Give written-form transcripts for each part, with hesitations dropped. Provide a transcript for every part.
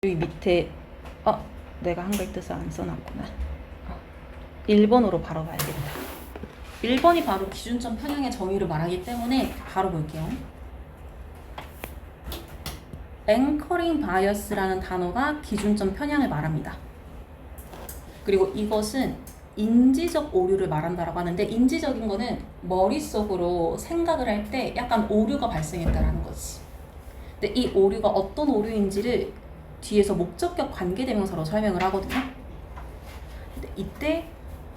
여기 밑에 내가 한글 뜻을 안 써놨구나. 1번으로 바로 가야겠다. 1번이 바로 기준점 편향의 정의를 말하기 때문에 바로 볼게요. 앵커링 바이어스라는 단어가 기준점 편향을 말합니다. 그리고 이것은 인지적 오류를 말한다라고 하는데, 인지적인 거는 머릿속으로 생각을 할 때 약간 오류가 발생했다라는 거지. 근데 이 오류가 어떤 오류인지를 뒤에서 목적격 관계대명사로 설명을 하거든요. 근데 이때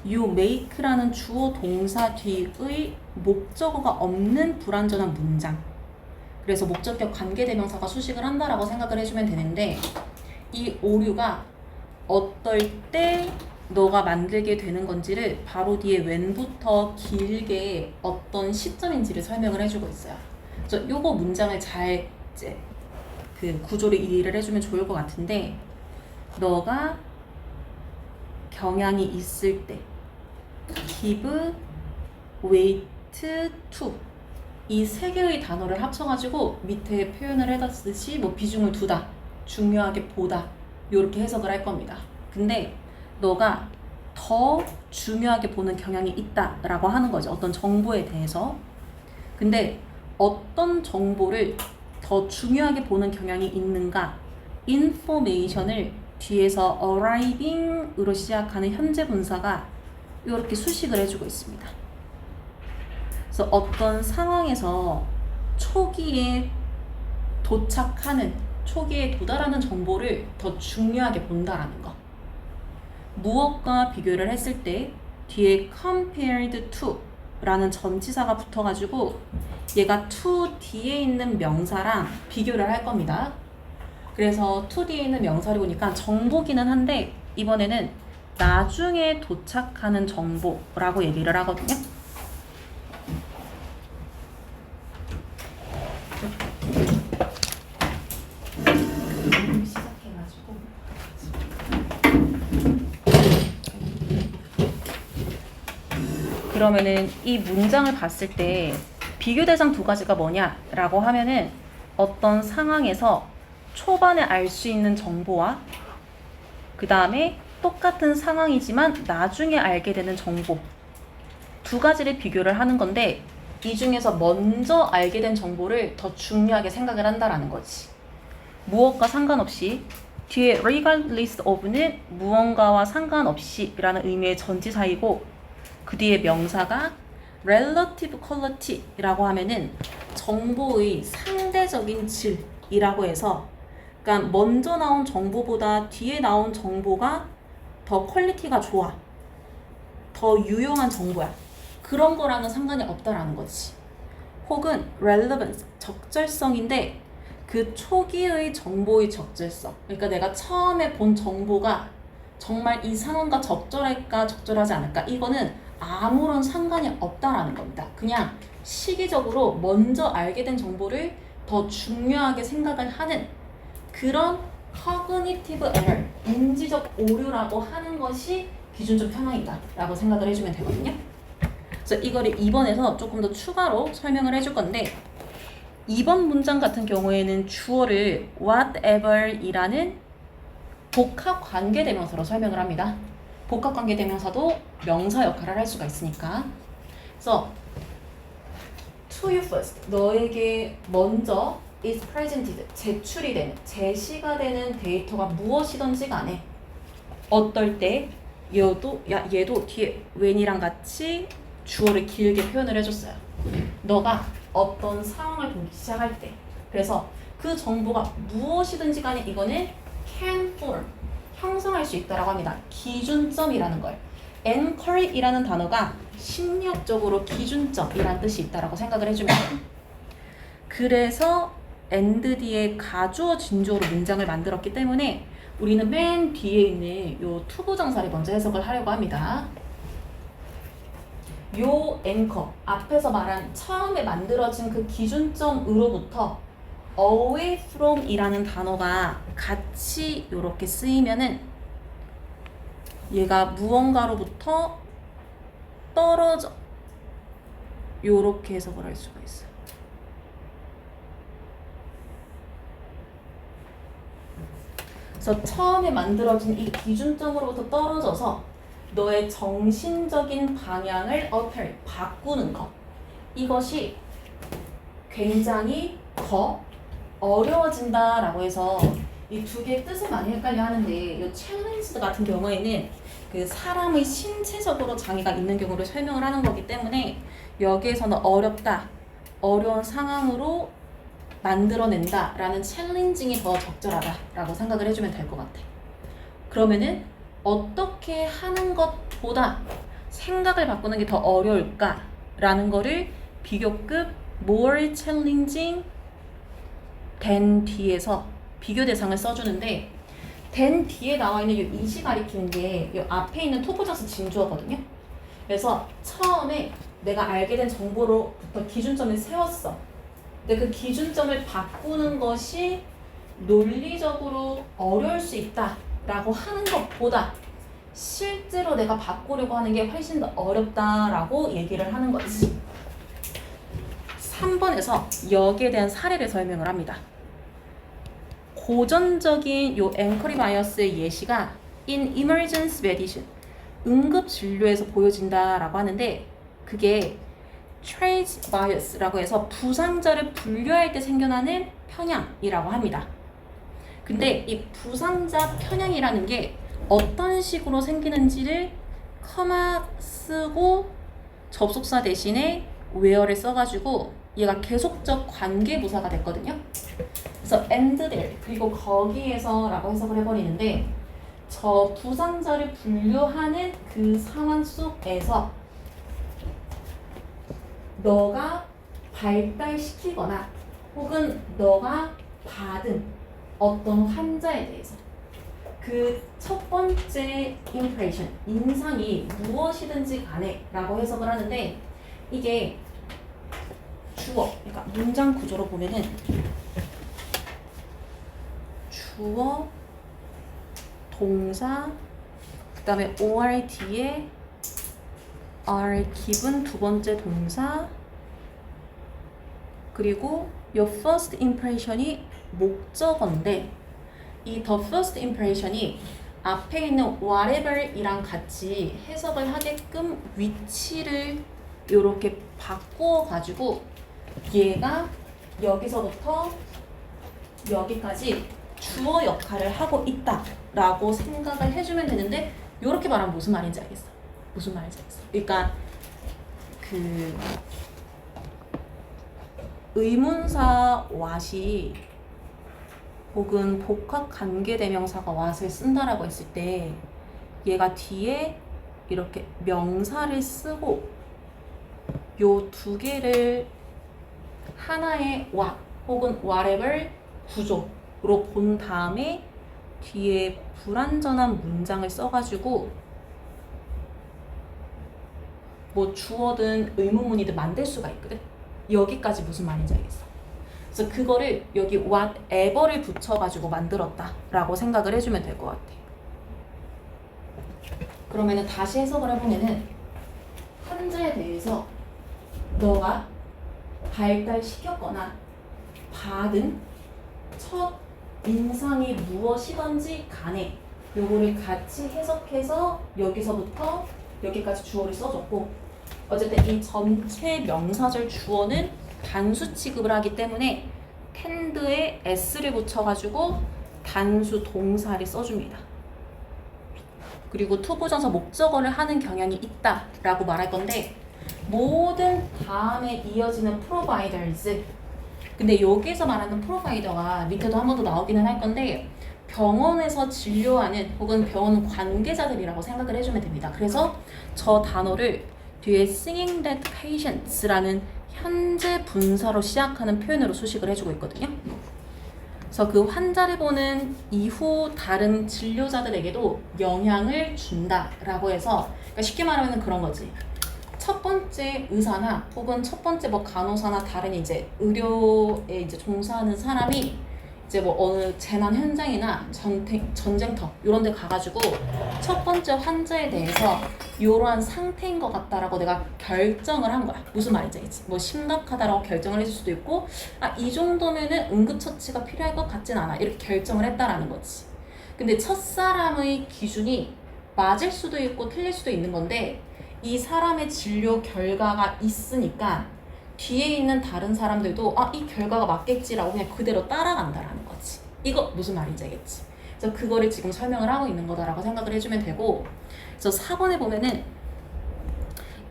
you make라는 주어 동사 뒤의 목적어가 없는 불완전한 문장, 그래서 목적격 관계대명사가 수식을 한다라고 생각을 해주면 되는데, 이 오류가 어떨 때 너가 만들게 되는 건지를 바로 뒤에 when부터 길게 어떤 시점인지를 설명을 해주고 있어요. 그래서 요거 문장을 잘 이제 그 구조를 이해를 해주면 좋을 것 같은데, 너가 경향이 있을 때 give weight to 이 세 개의 단어를 합쳐가지고 밑에 표현을 해놨듯이 뭐 비중을 두다, 중요하게 보다, 이렇게 해석을 할 겁니다. 근데 너가 더 중요하게 보는 경향이 있다라고 하는 거죠. 어떤 정보에 대해서. 근데 어떤 정보를 더 중요하게 보는 경향이 있는가? information을 뒤에서 arriving으로 시작하는 현재 분사가 이렇게 수식을 해주고 있습니다. 그래서 어떤 상황에서 초기에 도달하는 정보를 더 중요하게 본다라는 거. 무엇과 비교를 했을 때 뒤에 compared to 라는 전치사가 붙어가지고 얘가 to 뒤에 있는 명사랑 비교를 할 겁니다. 그래서 to 뒤에 있는 명사를 보니까 정보기는 한데, 이번에는 나중에 도착하는 정보라고 얘기를 하거든요. 그러면은 이 문장을 봤을 때 비교 대상 두 가지가 뭐냐라고 하면은, 어떤 상황에서 초반에 알 수 있는 정보와 그 다음에 똑같은 상황이지만 나중에 알게 되는 정보, 두 가지를 비교를 하는 건데, 이 중에서 먼저 알게 된 정보를 더 중요하게 생각을 한다라는 거지. 무엇과 상관없이, 뒤에 regardless of는 무언가와 상관없이 라는 의미의 전치사이고, 그 뒤에 명사가 relative quality라고 하면은 정보의 상대적인 질이라고 해서, 그러니까 먼저 나온 정보보다 뒤에 나온 정보가 더 퀄리티가 좋아, 더 유용한 정보야, 그런 거랑은 상관이 없다라는 거지. 혹은 relevance, 적절성인데 그 초기의 정보의 적절성, 그러니까 내가 처음에 본 정보가 정말 이 상황과 적절할까 적절하지 않을까, 이거는 아무런 상관이 없다라는 겁니다. 그냥 시기적으로 먼저 알게 된 정보를 더 중요하게 생각을 하는 그런 cognitive error, 인지적 오류라고 하는 것이 기준적 편향이다 라고 생각을 해주면 되거든요. 그래서 이거를 2번에서 조금 더 추가로 설명을 해줄 건데, 2번 문장 같은 경우에는 주어를 whatever 이라는 복합 관계대명사로 설명을 합니다. 복합 관계대명사도 명사 역할을 할 수가 있으니까. 그래서 to you first, 너에게 먼저 is presented, 제출이 되는, 제시가 되는 데이터가 무엇이든지 간에 어떨 때 얘도 뒤에 when이랑 같이 주어를 길게 표현을 해줬어요. 너가 어떤 상황을 보기 시작할 때, 그래서 그 정보가 무엇이든지 간에 이거는 can form, 형성할 수 있다라고 합니다. 기준점이라는 걸. anchor이라는 단어가 심리학적으로 기준점이라는 뜻이 있다라고 생각을 해주면 돼요. 그래서 and 뒤에 가주어 진주어로 문장을 만들었기 때문에 우리는 맨 뒤에 있는 요 투부정사를 먼저 해석을 하려고 합니다. 요 앵커, 앞에서 말한 처음에 만들어진 그 기준점으로부터 away from 이라는 단어가 같이 이렇게 쓰이면은 얘가 무언가로부터 떨어져, 요렇게 해석을 할 수가 있어요. 그래서 처음에 만들어진 이 기준점으로부터 떨어져서 너의 정신적인 방향을 바꾸는 것. 이것이 굉장히 더 어려워진다라고 해서 이 두 개의 뜻을 많이 헷갈려 하는데 이 챌린지 같은 경우에는 그 사람의 신체적으로 장애가 있는 경우를 설명을 하는 거기 때문에 여기에서는 어렵다, 어려운 상황으로 만들어낸다라는 챌린징이 더 적절하다라고 생각을 해주면 될 것 같아. 그러면은 어떻게 하는 것보다 생각을 바꾸는 게 더 어려울까라는 거를 비교급 more challenging than 뒤에서 비교 대상을 써주는데 than 뒤에 나와 있는 이 이시 가리키는 게 이 앞에 있는 토부정사 진주어거든요. 그래서 처음에 내가 알게 된 정보로부터 기준점을 세웠어. 근데 그 기준점을 바꾸는 것이 논리적으로 어려울 수 있다라고 하는 것보다 실제로 내가 바꾸려고 하는 게 훨씬 더 어렵다라고 얘기를 하는 거지. 3번에서 여기에 대한 사례를 설명을 합니다. 고전적인 요 앵커리 바이어스의 예시가 in emergency medicine, 응급 진료에서 보여진다라고 하는데 그게 trace bias라고 해서 부상자를 분류할 때 생겨나는 편향이라고 합니다. 근데 이 부상자 편향이라는 게 어떤 식으로 생기는지를 커마 쓰고 접속사 대신에 where를 써가지고 얘가 계속적 관계부사가 됐거든요. 그래서 and there 그리고 거기에서 라고 해석을 해버리는데 저 부상자를 분류하는 그 상황 속에서 너가 발달시키거나 혹은 너가 받은 어떤 환자에 대해서 그 첫 번째 impression, 인상이 무엇이든지 간에 라고 해석을 하는데 이게 주어, 그러니까 문장 구조로 보면은 주어, 동사, 그 다음에 or 뒤에 are given 두 번째 동사 그리고 your first impression이 목적어인데 이 the first impression이 앞에 있는 whatever이랑 같이 해석을 하게끔 위치를 이렇게 바꾸어 가지고 얘가 여기서부터 여기까지 주어 역할을 하고 있다라고 생각을 해주면 되는데 이렇게 말하면 무슨 말인지 알겠어? 무슨 말인지 알겠어? 그러니까 그 의문사 what이 혹은 복합 관계대명사가 what을 쓴다라고 했을 때 얘가 뒤에 이렇게 명사를 쓰고 요 두 개를 하나의 what 혹은 whatever 구조로 본 다음에 뒤에 불완전한 문장을 써가지고 뭐 주어든 의문문이든 만들 수가 있거든. 여기까지 무슨 말인지 알겠어. 그래서 그거를 여기 whatever를 붙여가지고 만들었다라고 생각을 해주면 될 것 같아. 그러면은 다시 해석을 해보면은 환자에 대해서 너가 발달시켰거나 받은 첫 인상이 무엇이든지 간에 요거를 같이 해석해서 여기서부터 여기까지 주어를 써줬고 어쨌든 이 전체 명사절 주어는 단수 취급을 하기 때문에 tend에 s를 붙여가지고 단수 동사를 써줍니다. 그리고 투부정사 목적어를 하는 경향이 있다라고 말할 건데 모든 다음에 이어지는 providers 근데 여기서 말하는 프로바이더가 밑에도 한 번 더 나오기는 할 건데 병원에서 진료하는 혹은 병원 관계자들이라고 생각을 해주면 됩니다. 그래서 저 단어를 뒤에 singing that patients라는 현재 분사로 시작하는 표현으로 수식을 해주고 있거든요. 그래서 그 환자를 보는 이후 다른 진료자들에게도 영향을 준다라고 해서 그러니까 쉽게 말하면 그런 거지. 첫 번째 의사나 혹은 첫 번째 뭐 간호사나 다른 이제 의료에 이제 종사하는 사람이 이제 뭐 어느 재난 현장이나 전쟁터 이런 데 가가지고 첫 번째 환자에 대해서 이러한 상태인 것 같다라고 내가 결정을 한 거야. 무슨 말인지 알겠지? 뭐 심각하다라고 결정을 해줄 수도 있고 이 정도면은 응급처치가 필요할 것 같진 않아 이렇게 결정을 했다라는 거지. 근데 첫사람의 기준이 맞을 수도 있고 틀릴 수도 있는 건데 이 사람의 진료 결과가 있으니까 뒤에 있는 다른 사람들도 이 결과가 맞겠지라고 그냥 그대로 따라간다라는 거지. 이거 무슨 말인지 알겠지? 그래서 그거를 지금 설명을 하고 있는 거다라고 생각을 해주면 되고, 그래서 4번에 보면은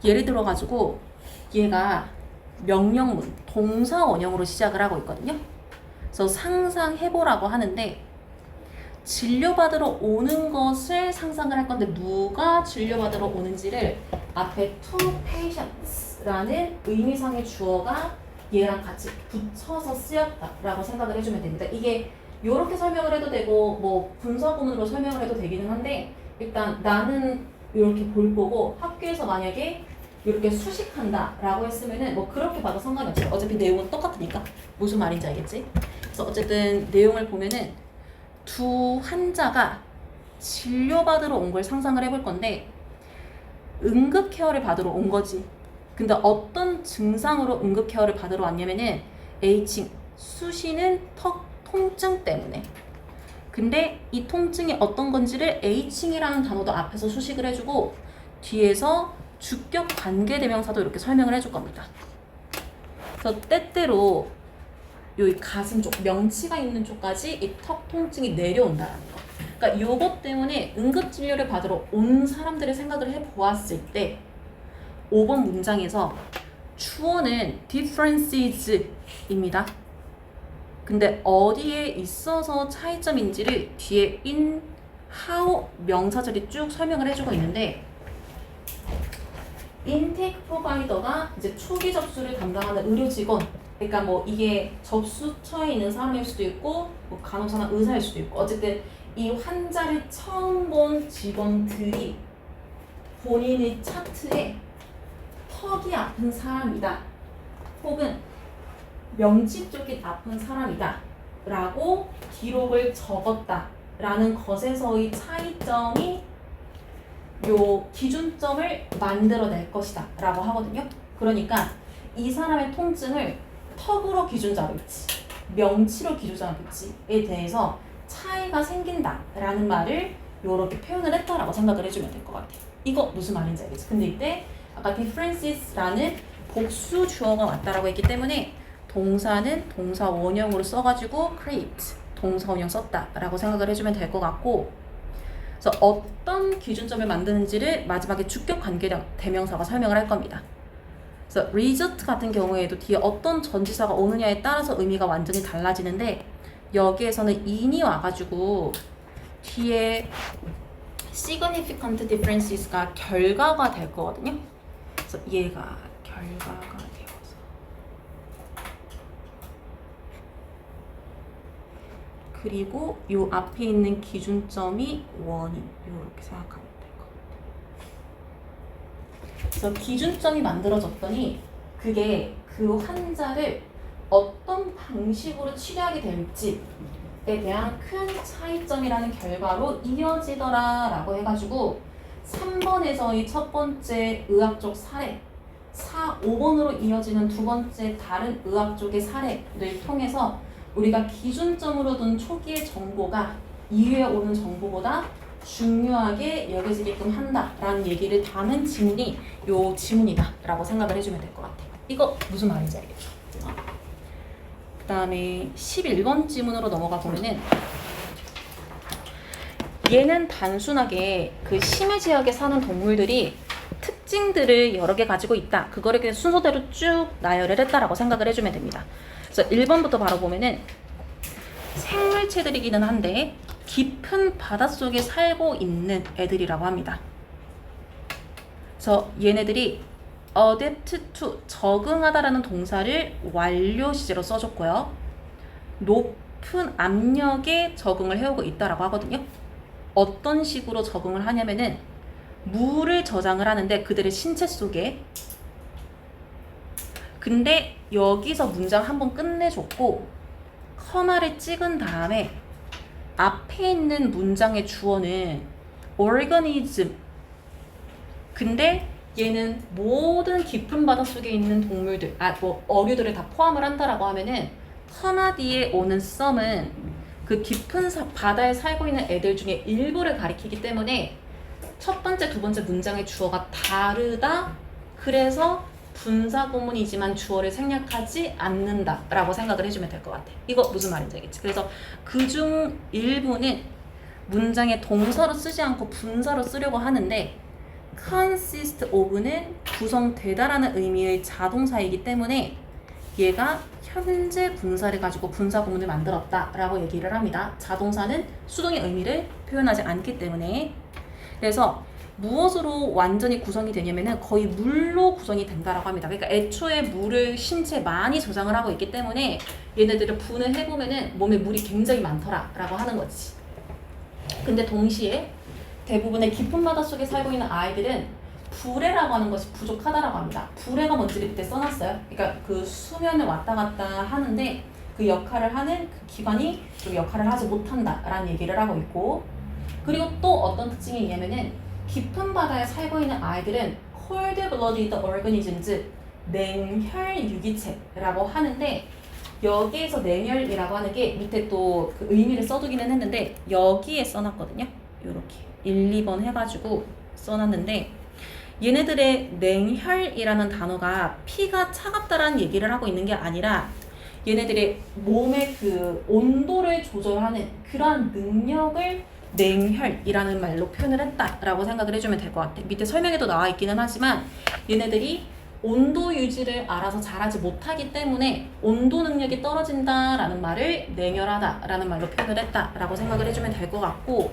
예를 들어가지고 얘가 명령문, 동사 원형으로 시작을 하고 있거든요. 그래서 상상해보라고 하는데 진료받으러 오는 것을 상상을 할 건데 누가 진료받으러 오는지를 앞에 to patients라는 의미상의 주어가 얘랑 같이 붙여서 쓰였다라고 생각을 해주면 됩니다. 이게 이렇게 설명을 해도 되고 뭐 분사구문으로 설명을 해도 되기는 한데 일단 나는 이렇게 볼 거고 학교에서 만약에 이렇게 수식한다 라고 했으면은 뭐 그렇게 봐도 상관이 없어요. 어차피 내용은 똑같으니까 무슨 말인지 알겠지? 그래서 어쨌든 내용을 보면은 두 환자가 진료받으러 온 걸 상상을 해볼 건데 응급 케어를 받으러 온 거지. 근데 어떤 증상으로 응급 케어를 받으러 왔냐면은 A층 수시는 턱 통증 때문에. 근데 이 통증이 어떤 건지를 A층이라는 단어도 앞에서 수식을 해주고 뒤에서 주격 관계대명사도 이렇게 설명을 해줄 겁니다. 그래서 때때로 요 가슴 쪽, 명치가 있는 쪽까지 이 턱 통증이 내려온다라는 거. 그러니까 요것 때문에 응급진료를 받으러 온 사람들의 생각을 해보았을 때 5번 문장에서 주어는 differences입니다. 근데 어디에 있어서 차이점인지를 뒤에 in, how 명사절이 쭉 설명을 해주고 있는데 인테이크 프로바이더가 이제 초기 접수를 담당하는 의료직원, 그러니까 뭐 이게 접수처에 있는 사람일 수도 있고 뭐 간호사나 의사일 수도 있고 어쨌든 이 환자를 처음 본 직원들이 본인의 차트에 턱이 아픈 사람이다 혹은 명치 쪽이 아픈 사람이다 라고 기록을 적었다 라는 것에서의 차이점이 요 기준점을 만들어낼 것이다 라고 하거든요. 그러니까 이 사람의 통증을 턱으로 기준자로 있지 명치로 기준자로 있지에 대해서 차이가 생긴다 라는 말을 요렇게 표현을 했다라고 생각을 해주면 될 것 같아요. 이거 무슨 말인지 알겠지? 근데 이때 아까 differences라는 복수 주어가 왔다라고 했기 때문에 동사는 동사 원형으로 써가지고 create 동사 원형 썼다라고 생각을 해주면 될 것 같고, 그래서 어떤 기준점을 만드는지를 마지막에 주격 관계 대명사가 설명을 할 겁니다. 그래서 result 같은 경우에도 뒤에 어떤 전치사가 오느냐에 따라서 의미가 완전히 달라지는데 여기에서는 in이 와가지고 뒤에 significant differences가 결과가 될 거거든요. 그래서 얘가 결과가 되어서 그리고 요 앞에 있는 기준점이 원인 이렇게 생각하면 될 것 같아요. 그래서 기준점이 만들어졌더니 그게 그 환자를 어떤 방식으로 치료하게 될지에 대한 큰 차이점이라는 결과로 이어지더라 라고 해가지고 3번에서의 첫 번째 의학적 사례 5번으로 이어지는 두 번째 다른 의학적의 사례를 통해서 우리가 기준점으로 둔 초기의 정보가 이후에 오는 정보보다 중요하게 여겨지게끔 한다라는 얘기를 담은 지문이 요 지문이다라고 생각을 해주면 될 것 같아요. 이거 무슨 말인지 알겠죠? 그 다음에 11번 지문으로 넘어가 보면은 얘는 단순하게 그 심해 지역에 사는 동물들이 특징들을 여러 개 가지고 있다. 그거를 그냥 순서대로 쭉 나열을 했다라고 생각을 해주면 됩니다. 그래서 1번부터 바로 보면은 생물체들이기는 한데 깊은 바닷속에 살고 있는 애들이라고 합니다. 그래서 얘네들이 adapt to 적응하다라는 동사를 완료 시제로 써줬고요. 높은 압력에 적응을 해오고 있다라고 하거든요. 어떤 식으로 적응을 하냐면은 물을 저장을 하는데 그들의 신체 속에. 근데 여기서 문장 한번 끝내줬고 커마를 찍은 다음에 앞에 있는 문장의 주어는 organism. 근데 얘는 모든 깊은 바닷속에 있는 동물들, 어류들을 다 포함을 한다라고 하면은 커마 뒤에 오는 some은 그 깊은 바다에 살고 있는 애들 중에 일부를 가리키기 때문에 첫 번째, 두 번째 문장의 주어가 다르다. 그래서 분사구문이지만 주어를 생략하지 않는다라고 생각을 해주면 될 것 같아. 이거 무슨 말인지 알겠지? 그래서 그중 일부는 문장에 동사로 쓰지 않고 분사로 쓰려고 하는데 consist of는 구성되다라는 의미의 자동사이기 때문에 얘가 현재 분사를 가지고 분사구문을 만들었다라고 얘기를 합니다. 자동사는 수동의 의미를 표현하지 않기 때문에. 그래서 무엇으로 완전히 구성이 되냐면은 거의 물로 구성이 된다라고 합니다. 그러니까 애초에 물을 신체에 많이 저장을 하고 있기 때문에 얘네들을 분을 해보면은 몸에 물이 굉장히 많더라라고 하는 거지. 근데 동시에 대부분의 깊은 바다 속에 살고 있는 아이들은 불해라고 하는 것이 부족하다라고 합니다. 불해가 뭔지를 그때 써놨어요. 그러니까 그 수면을 왔다 갔다 하는데 그 역할을 하는 그 기관이 그 역할을 하지 못한다라는 얘기를 하고 있고, 그리고 또 어떤 특징이 있냐면은 깊은 바다에 살고 있는 아이들은 cold-blooded organisms, 냉혈 유기체라고 하는데 여기에서 냉혈이라고 하는 게 밑에 또 그 의미를 써두기는 했는데 여기에 써놨거든요. 요렇게 1, 2번 해가지고 써놨는데 얘네들의 냉혈이라는 단어가 피가 차갑다라는 얘기를 하고 있는 게 아니라 얘네들의 몸의 그 온도를 조절하는 그러한 능력을 냉혈이라는 말로 표현을 했다라고 생각을 해주면 될 것 같아. 밑에 설명에도 나와 있기는 하지만 얘네들이 온도 유지를 알아서 잘하지 못하기 때문에 온도 능력이 떨어진다라는 말을 냉혈하다라는 말로 표현을 했다라고 생각을 해주면 될 것 같고,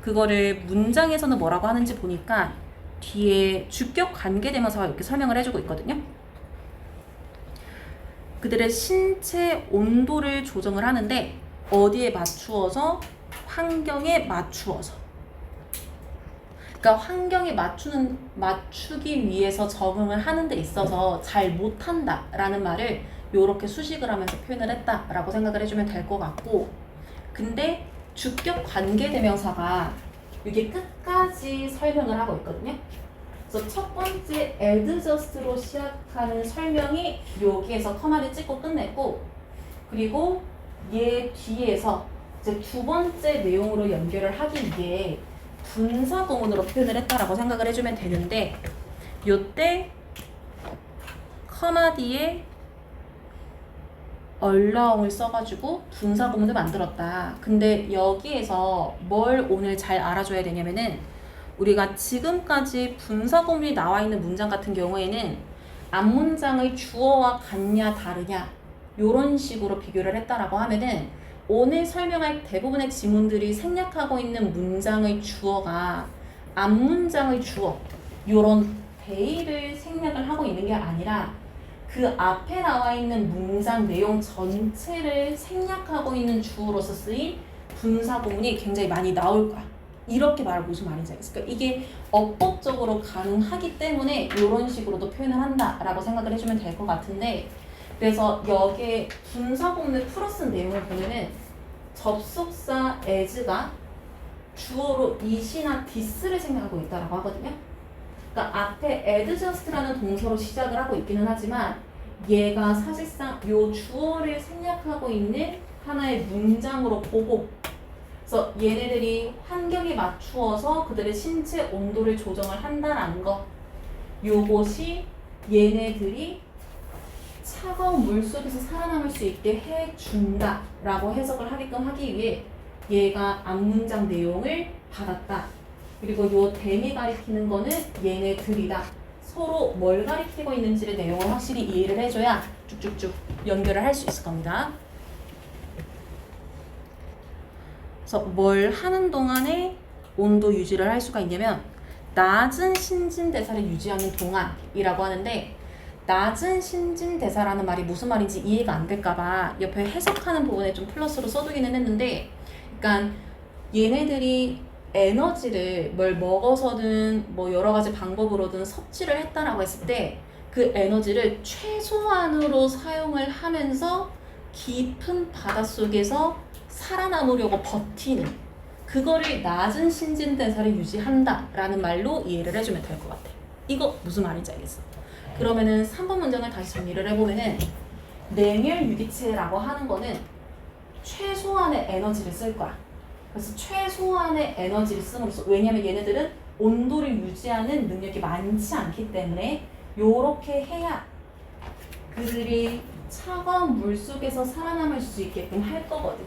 그거를 문장에서는 뭐라고 하는지 보니까 뒤에 주격 관계대명사가 이렇게 설명을 해주고 있거든요. 그들의 신체 온도를 조정을 하는데 어디에 맞추어서? 환경에 맞추어서. 그러니까 환경에 맞추기 위해서 적응을 하는 데 있어서 잘 못한다라는 말을 이렇게 수식을 하면서 표현을 했다라고 생각을 해주면 될 것 같고, 근데 주격 관계대명사가 이게 끝까지 설명을 하고 있거든요. 그래서 첫 번째 adjust로 시작하는 설명이 여기에서 커마를 찍고 끝냈고, 그리고 얘 뒤에서 이제 두 번째 내용으로 연결을 하기 위해 분사구문으로 표현을 했다라고 생각을 해주면 되는데, 요때 커마 뒤에 allow을 써가지고 분사구문을 만들었다. 근데 여기에서 뭘 오늘 잘 알아줘야 되냐면은 우리가 지금까지 분사구문이 나와 있는 문장 같은 경우에는 앞문장의 주어와 같냐 다르냐 요런 식으로 비교를 했다라고 하면은 오늘 설명할 대부분의 지문들이 생략하고 있는 문장의 주어가 앞문장의 주어 요런 대의를 생략을 하고 있는 게 아니라 그 앞에 나와 있는 문장 내용 전체를 생략하고 있는 주어로서 쓰인 분사구문이 굉장히 많이 나올 거야. 이렇게 말하면 무슨 말인지 알겠어? 그러니까 이게 어법적으로 가능하기 때문에 이런 식으로도 표현을 한다라고 생각을 해주면 될 것 같은데, 그래서 여기에 분사구문을 풀어쓴 내용을 보면은 접속사 as가 주어로 it이나 this를 생략하고 있다라고 하거든요. 그러니까 앞에 adjust라는 동사로 시작을 하고 있기는 하지만 얘가 사실상 요 주어를 생략하고 있는 하나의 문장으로 보고, 그래서 얘네들이 환경에 맞추어서 그들의 신체 온도를 조정을 한다는 거, 요것이 얘네들이 차가운 물 속에서 살아남을 수 있게 해준다 라고 해석을 하게끔 하기 위해 얘가 앞문장 내용을 받았다. 그리고 요 댐이 가리키는 거는 얘네들이다. 서로 뭘 가리키고 있는지의 내용을 확실히 이해를 해줘야 쭉쭉쭉 연결을 할 수 있을 겁니다. 그래서 뭘 하는 동안에 온도 유지를 할 수가 있냐면 낮은 신진대사를 유지하는 동안이라고 하는데, 낮은 신진대사라는 말이 무슨 말인지 이해가 안 될까봐 옆에 해석하는 부분에 좀 플러스로 써두기는 했는데, 그러니까 얘네들이 에너지를 뭘 먹어서든 뭐 여러 가지 방법으로든 섭취를 했다라고 했을 때 그 에너지를 최소한으로 사용을 하면서 깊은 바닷속에서 살아남으려고 버티는 그거를 낮은 신진대사를 유지한다라는 말로 이해를 해주면 될 것 같아. 이거 무슨 말인지 알겠어? 그러면은 3번 문장을 다시 정리를 해보면은 냉혈 유기체라고 하는 거는 최소 최소한의 에너지를 쓸 거야. 그래서 최소한의 에너지를 씀으로써, 왜냐면 얘네들은 온도를 유지하는 능력이 많지 않기 때문에 요렇게 해야 그들이 차가운 물 속에서 살아남을 수 있게끔 할 거거든.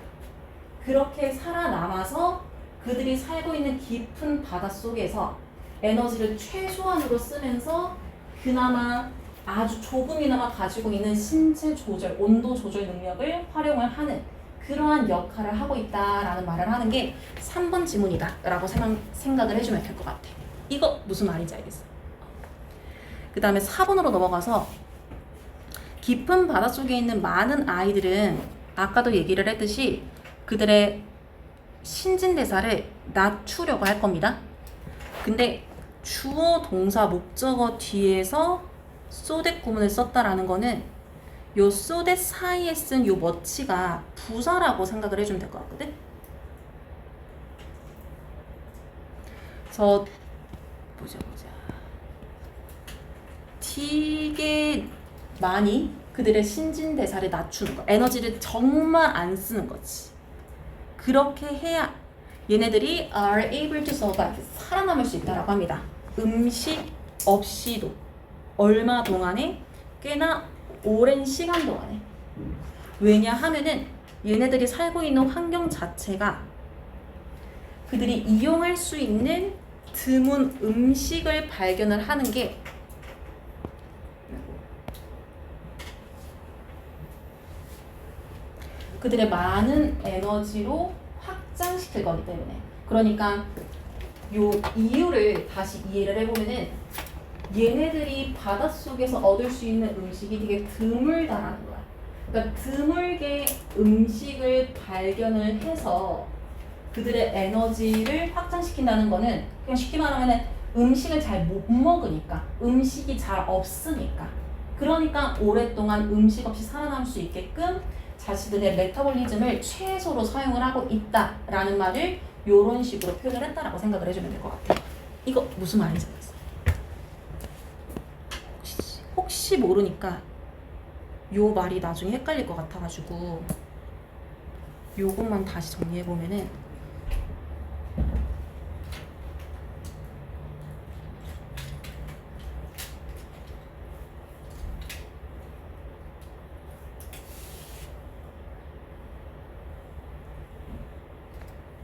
그렇게 살아남아서 그들이 살고 있는 깊은 바다 속에서 에너지를 최소한으로 쓰면서 그나마 아주 조금이나마 가지고 있는 신체 조절, 온도 조절 능력을 활용을 하는 그러한 역할을 하고 있다라는 말을 하는 게 3번 지문이다 라고 생각을 해주면 될 것 같아. 이거 무슨 말인지 알겠어? 그 다음에 4번으로 넘어가서 깊은 바닷속에 있는 많은 아이들은 아까도 얘기를 했듯이 그들의 신진대사를 낮추려고 할 겁니다. 근데 주어, 동사, 목적어 뒤에서 so that 구문을 썼다라는 거는 요 so that 사이에 쓴 요 much가 부사라고 생각을 해주면 될 것 같거든? 그래서 보자. 되게 많이 그들의 신진대사를 낮추는 거, 에너지를 정말 안 쓰는 거지. 그렇게 해야 얘네들이 are able to survive, 살아남을 수 있다라고 합니다. 음식 없이도 얼마 동안에? 꽤나 오랜 시간 동안에. 왜냐하면은 얘네들이 살고 있는 환경 자체가 그들이 이용할 수 있는 드문 음식을 발견을 하는 게 그들의 많은 에너지로 확장시킬 거기 때문에. 그러니까 요 이유를 다시 이해를 해보면은 얘네들이 바닷속에서 얻을 수 있는 음식이 되게 드물다라는 거야. 그러니까 드물게 음식을 발견을 해서 그들의 에너지를 확장시킨다는 거는 그냥 쉽게 말하면 음식을 잘 못 먹으니까, 음식이 잘 없으니까, 그러니까 오랫동안 음식 없이 살아남을 수 있게끔 자신들의 메타볼리즘을 최소로 사용을 하고 있다라는 말을 이런 식으로 표현을 했다라고 생각을 해주면 될 것 같아요. 이거 무슨 말인지 알겠어? 혹시 모르니까 요 말이 나중에 헷갈릴 것 같아가지고 요것만 다시 정리해보면은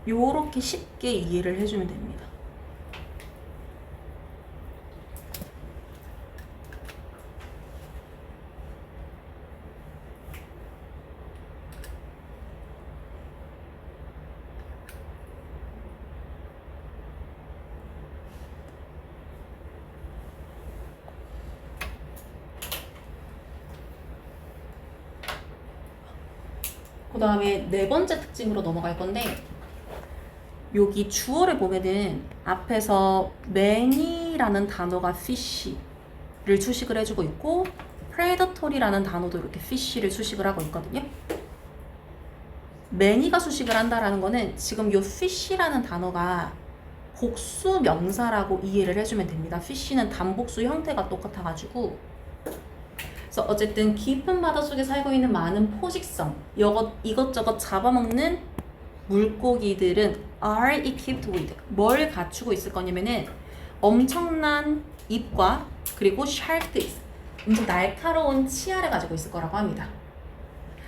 요렇게 쉽게 이해를 해주면 됩니다. 그 다음에 네 번째 특징으로 넘어갈 건데, 여기 주어를 보면은 앞에서 many라는 단어가 fish를 수식을 해주고 있고 predatory라는 단어도 이렇게 fish를 수식을 하고 있거든요. many가 수식을 한다라는 거는 지금 요 fish라는 단어가 복수 명사라고 이해를 해주면 됩니다. fish는 단복수 형태가 똑같아가지고. 그래서 어쨌든 깊은 바닷속에 살고 있는 많은 포식성, 이것저것 잡아먹는 물고기들은 are equipped with, 뭘 갖추고 있을 거냐면은 엄청난 입과 그리고 sharp teeth, 엄청 날카로운 치아를 가지고 있을 거라고 합니다.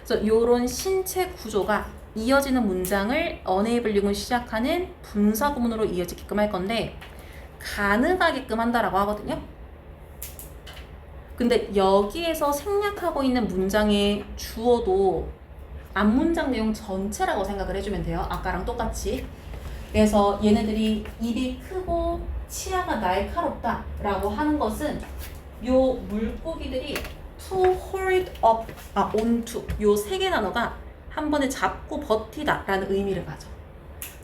그래서 이런 신체 구조가 이어지는 문장을 enableing을 시작하는 분사 구문으로 이어지게끔 할 건데 가능하게끔 한다라고 하거든요. 근데 여기에서 생략하고 있는 문장의 주어도 앞문장 내용 전체라고 생각을 해주면 돼요. 아까랑 똑같이. 그래서 얘네들이 입이 크고 치아가 날카롭다 라고 하는 것은 요 물고기들이 to hold up, onto 요 세 개 단어가 한 번에 잡고 버티다 라는 의미를 가져.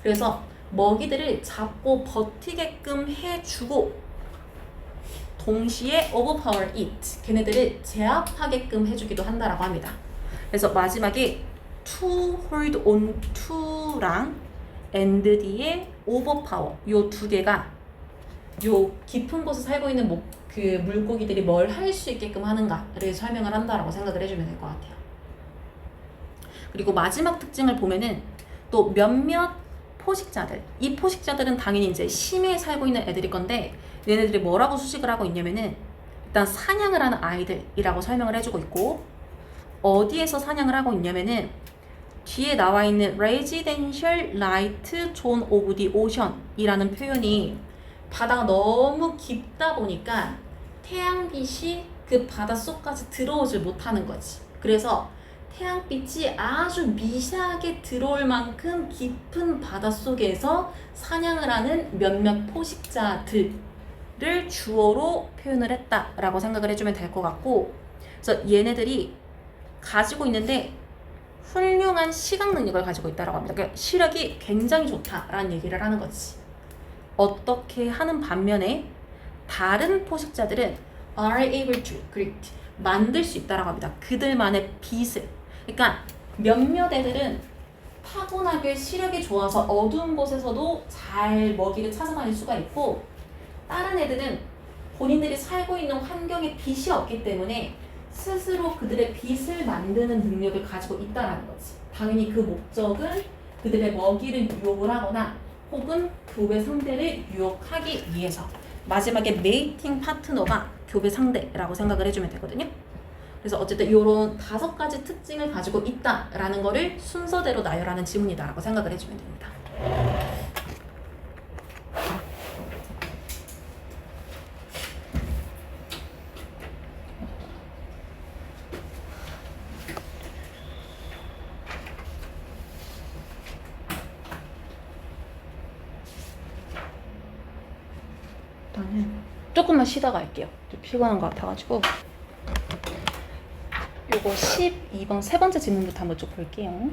그래서 먹이들을 잡고 버티게끔 해주고 동시에 overpower it, 걔네들을 제압하게끔 해주기도 한다라고 합니다. 그래서 마지막에 to hold on to랑 and 뒤에 overpower, 요 두 개가 요 깊은 곳에 살고 있는 그 물고기들이 뭘 할 수 있게끔 하는가를 설명을 한다라고 생각을 해주면 될 것 같아요. 그리고 마지막 특징을 보면은 또 몇몇 포식자들, 이 포식자들은 당연히 이제 심해에 살고 있는 애들일 건데 얘네들이 뭐라고 수식을 하고 있냐면은 일단 사냥을 하는 아이들이라고 설명을 해주고 있고, 어디에서 사냥을 하고 있냐면은 뒤에 나와 있는 Residential Light Zone of the Ocean 이라는 표현이 바다가 너무 깊다 보니까 태양빛이 그 바닷속까지 들어오질 못하는 거지. 그래서 태양빛이 아주 미세하게 들어올 만큼 깊은 바닷속에서 사냥을 하는 몇몇 포식자들을 주어로 표현을 했다라고 생각을 해주면 될 것 같고, 그래서 얘네들이 가지고 있는데 훌륭한 시각 능력을 가지고 있다라고 합니다. 그러니까 시력이 굉장히 좋다라는 얘기를 하는 거지. 어떻게 하는 반면에 다른 포식자들은 are able to create, 만들 수 있다라고 합니다. 그들만의 빛을. 그러니까 몇몇 애들은 타고나게 시력이 좋아서 어두운 곳에서도 잘 먹이를 찾아다닐 수가 있고, 다른 애들은 본인들이 살고 있는 환경에 빛이 없기 때문에 스스로 그들의 빛을 만드는 능력을 가지고 있다는 거지. 당연히 그 목적은 그들의 먹이를 유혹을 하거나 혹은 교배 상대를 유혹하기 위해서. 마지막에 메이팅 파트너가 교배 상대라고 생각을 해주면 되거든요. 그래서 어쨌든 이런 5가지 특징을 가지고 있다라는 거를 순서대로 나열하는 지문이다라고 생각을 해주면 됩니다. 조금만 쉬다가 할게요. 좀 피곤한 것 같아가지고. 요거 12번 세 번째 질문부터 한번 쭉 볼게요.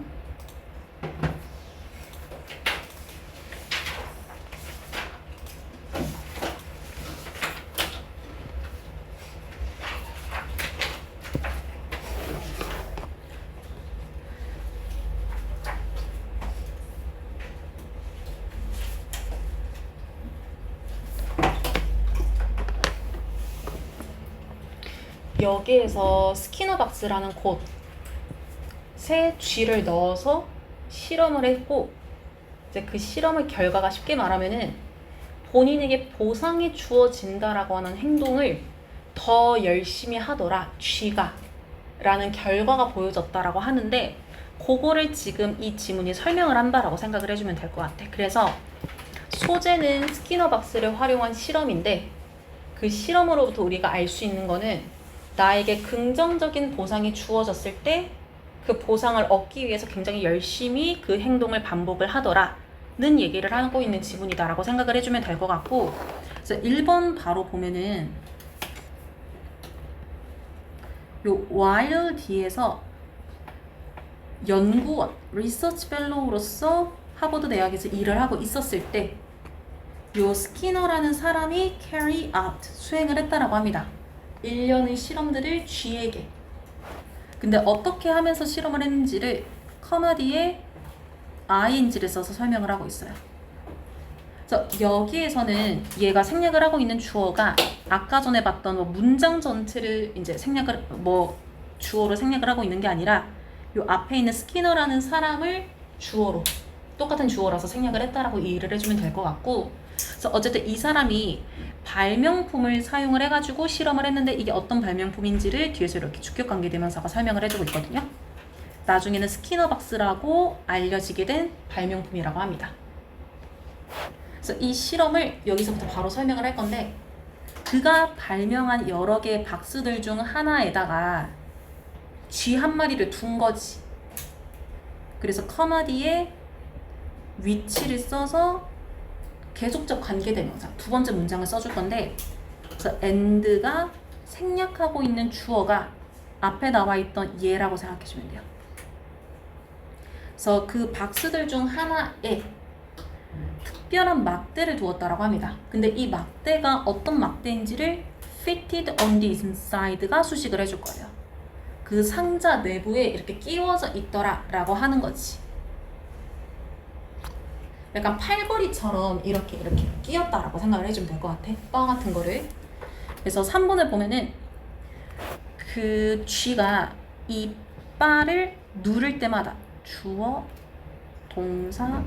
여기에서 스키너 박스라는 곳에 쥐를 넣어서 실험을 했고, 이제 그 실험의 결과가 쉽게 말하면은 본인에게 보상이 주어진다라고 하는 행동을 더 열심히 하더라 쥐가 라는 결과가 보여졌다라고 하는데, 그거를 지금 이 지문이 설명을 한다라고 생각을 해주면 될 것 같아. 그래서 소재는 스키너 박스를 활용한 실험인데, 그 실험으로부터 우리가 알 수 있는 거는 나에게 긍정적인 보상이 주어졌을 때 그 보상을 얻기 위해서 굉장히 열심히 그 행동을 반복을 하더라는 얘기를 하고 있는 지문이다라고 생각을 해주면 될 것 같고, 그래서 1번 바로 보면은 요 while 뒤에서 연구원, 리서치 펠로우로서 하버드 대학에서 일을 하고 있었을 때 요 스키너라는 사람이 carry out, 수행을 했다라고 합니다. 1년의 실험들을 쥐에게. 근데 어떻게 하면서 실험을 했는지를 커마 뒤에 ing를 써서 설명을 하고 있어요. 그래서 여기에서는 얘가 생략을 하고 있는 주어가 아까 전에 봤던 뭐 문장 전체를 이제 생략을 주어로 생략을 하고 있는 게 아니라 요 앞에 있는 스키너라는 사람을 주어로, 똑같은 주어라서 생략을 했다라고 이해를 해주면 될 것 같고, 그래서 어쨌든 이 사람이 발명품을 사용을 해가지고 실험을 했는데 이게 어떤 발명품인지를 뒤에서 이렇게 주격관계대명사가 설명을 해주고 있거든요. 나중에는 스키너 박스라고 알려지게 된 발명품이라고 합니다. 그래서 이 실험을 여기서부터 바로 설명을 할 건데, 그가 발명한 여러 개의 박스들 중 하나에다가 쥐 한 마리를 둔 거지. 그래서 커마 뒤에 위치를 써서 계속적 관계대명사 두 번째 문장을 써줄 건데, 그래서 and가 생략하고 있는 주어가 앞에 나와 있던 얘라고 생각해주면 돼요. 그래서 그 박스들 중 하나에 특별한 막대를 두었다라고 합니다. 근데 이 막대가 어떤 막대인지를 fitted on the inside가 수식을 해줄 거예요. 그 상자 내부에 이렇게 끼워져 있더라 라고 하는 거지. 약간 팔걸이처럼 이렇게 끼었다라고 생각을 해주면 될 것 같아. 바 같은 거를. 그래서 3번을 보면은 그 쥐가 이 바를 누를 때마다 주어, 동사,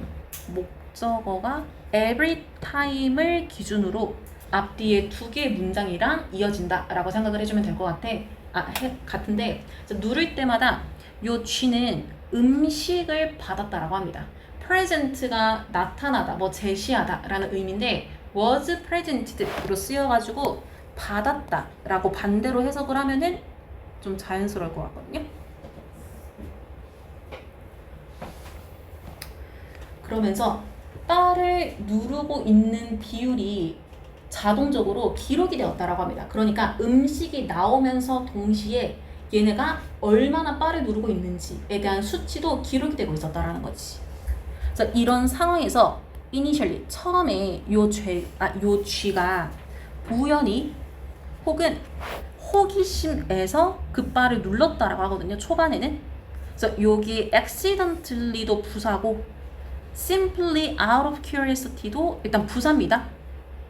목적어가 every time을 기준으로 앞뒤에 두 개의 문장이랑 이어진다 라고 생각을 해주면 될 것 같은데 누를 때마다 요 쥐는 음식을 받았다라고 합니다. present가 나타나다, 뭐 제시하다 라는 의미인데 was presented로 쓰여가지고 받았다 라고 반대로 해석을 하면은 좀 자연스러울 것 같거든요. 그러면서 바를 누르고 있는 비율이 자동적으로 기록이 되었다라고 합니다. 그러니까 음식이 나오면서 동시에 얘네가 얼마나 바를 누르고 있는지에 대한 수치도 기록이 되고 있었다라는 거지. 그래서 이런 상황에서 initially 처음에 요 쥐가 우연히 혹은 호기심에서 그 바를 눌렀다라고 하거든요. 초반에는. 그래서 여기 accidentally도 부사고 simply out of curiosity도 일단 부사입니다.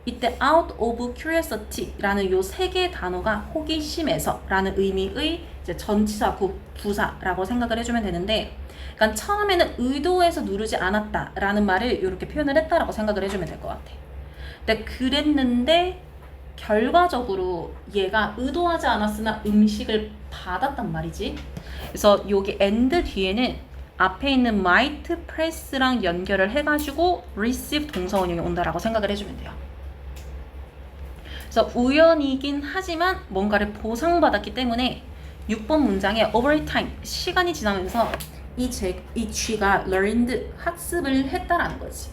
이때 out of curiosity라는 요 세 개의 단어가 호기심에서라는 의미의 이제 전치사 부사라고 생각을 해주면 되는데, 그러니까 처음에는 의도해서 누르지 않았다라는 말을 이렇게 표현을 했다라고 생각을 해주면 될 것 같아. 근데 그랬는데 결과적으로 얘가 의도하지 않았으나 음식을 받았단 말이지. 그래서 여기 and 뒤에는 앞에 있는 might, press랑 연결을 해가지고 receive 동사원형이 온다라고 생각을 해주면 돼요. 그래서 우연이긴 하지만 뭔가를 보상받았기 때문에 6번 문장에 over time, 시간이 지나면서 이 쥐가 learned, 학습을 했다라는 거지.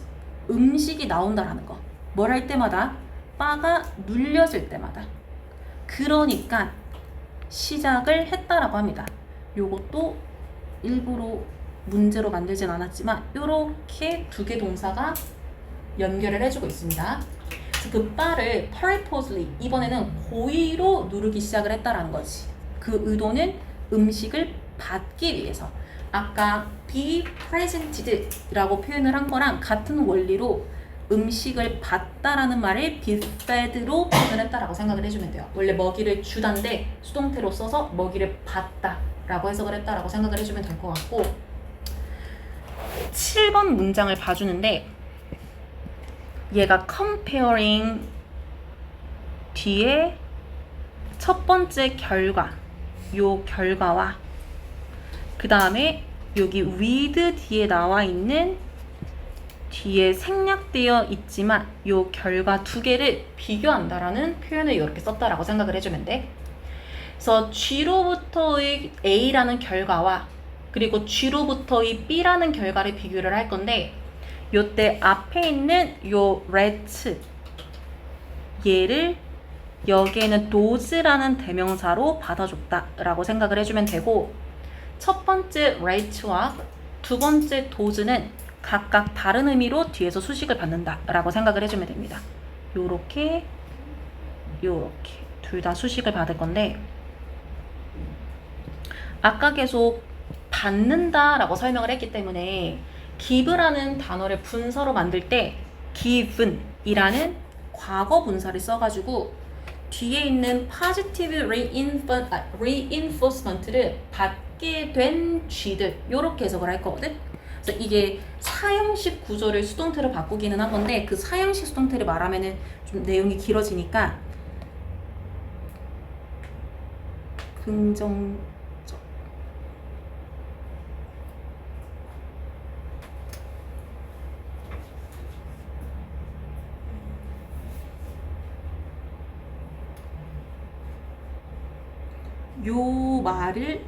음식이 나온다라는 거. 뭘 할 때마다? 바가 눌려질 때마다. 그러니까 시작을 했다라고 합니다. 요것도 일부러 문제로 만들진 않았지만 이렇게 두 개 동사가 연결을 해주고 있습니다. 그 바를 purposely 이번에는 고의로 누르기 시작을 했다라는 거지. 그 의도는 음식을 받기 위해서. 아까 be presented라고 표현을 한 거랑 같은 원리로 음식을 받다라는 말을 be fed로 표현을 했다라고 생각을 해주면 돼요. 원래 먹이를 주다인데 수동태로 써서 먹이를 받다라고 해석을 했다라고 생각을 해주면 될 것 같고, 7번 문장을 봐주는데 얘가 comparing 뒤에 첫 번째 결과, 요 결과와 그 다음에 여기 with 뒤에 나와 있는 뒤에 생략되어 있지만 요 결과 두 개를 비교한다라는 표현을 이렇게 썼다라고 생각을 해주면 돼. 그래서 G로부터의 A라는 결과와 그리고 G로부터의 B라는 결과를 비교를 할 건데, 요때 앞에 있는 요 let's 얘를 여기에는 does라는 대명사로 받아줬다라고 생각을 해주면 되고, 첫 번째 let's와 두 번째 does는 각각 다른 의미로 뒤에서 수식을 받는다라고 생각을 해주면 됩니다. 요렇게 둘 다 수식을 받을 건데, 아까 계속 받는다라고 설명을 했기 때문에 give라는 단어를 분사로 만들 때 given이라는 과거 분사를 써가지고 뒤에 있는 positive reinforcement를 받게 된 쥐들, 요렇게 해석을 할 거거든. 그래서 이게 사형식 구조를 수동태로 바꾸기는 한 건데, 그 사형식 수동태를 말하면은 좀 내용이 길어지니까 긍정적 요 말을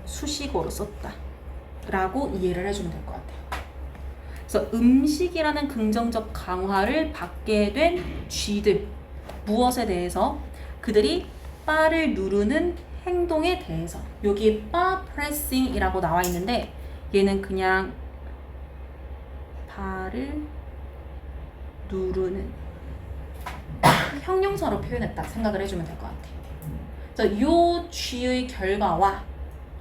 수식어로 썼다 라고 이해를 해주면 될 것 같아요. 그래서 음식이라는 긍정적 강화를 받게 된 쥐들, 무엇에 대해서? 그들이 바를 누르는 행동에 대해서. 여기 바 프레싱이라고 나와 있는데 얘는 그냥 바를 누르는 형용사로 표현했다 생각을 해주면 될 것 같아요. 그래서 요 쥐의 결과와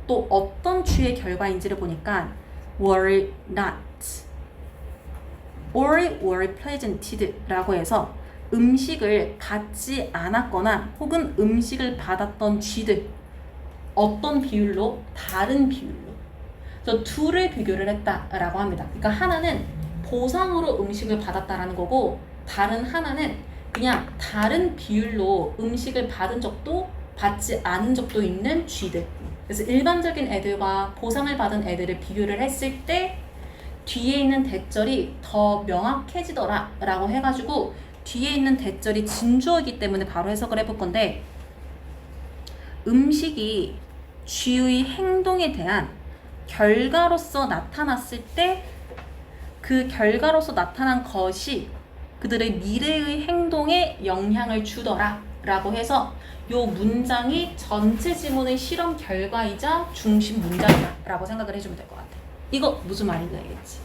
또 어떤 쥐의 결과인지를 보니까 were not or were presented 라고 해서 음식을 받지 않았거나 혹은 음식을 받았던 쥐들, 어떤 비율로? 다른 비율로. 그래서 둘을 비교를 했다라고 합니다. 그러니까 하나는 보상으로 음식을 받았다라는 거고 다른 하나는 그냥 다른 비율로 음식을 받은 적도 받지 않은 적도 있는 쥐들. 그래서 일반적인 애들과 보상을 받은 애들을 비교를 했을 때 뒤에 있는 대절이 더 명확해지더라 라고 해가지고 뒤에 있는 대절이 진주어이기 때문에 바로 해석을 해볼 건데 음식이 쥐의 행동에 대한 결과로서 나타났을 때 그 결과로서 나타난 것이 그들의 미래의 행동에 영향을 주더라 라고 해서 요 문장이 전체 지문의 실험 결과이자 중심 문장이다 라고 생각을 해주면 될 것 같아. 이거 무슨 말인지 알겠지?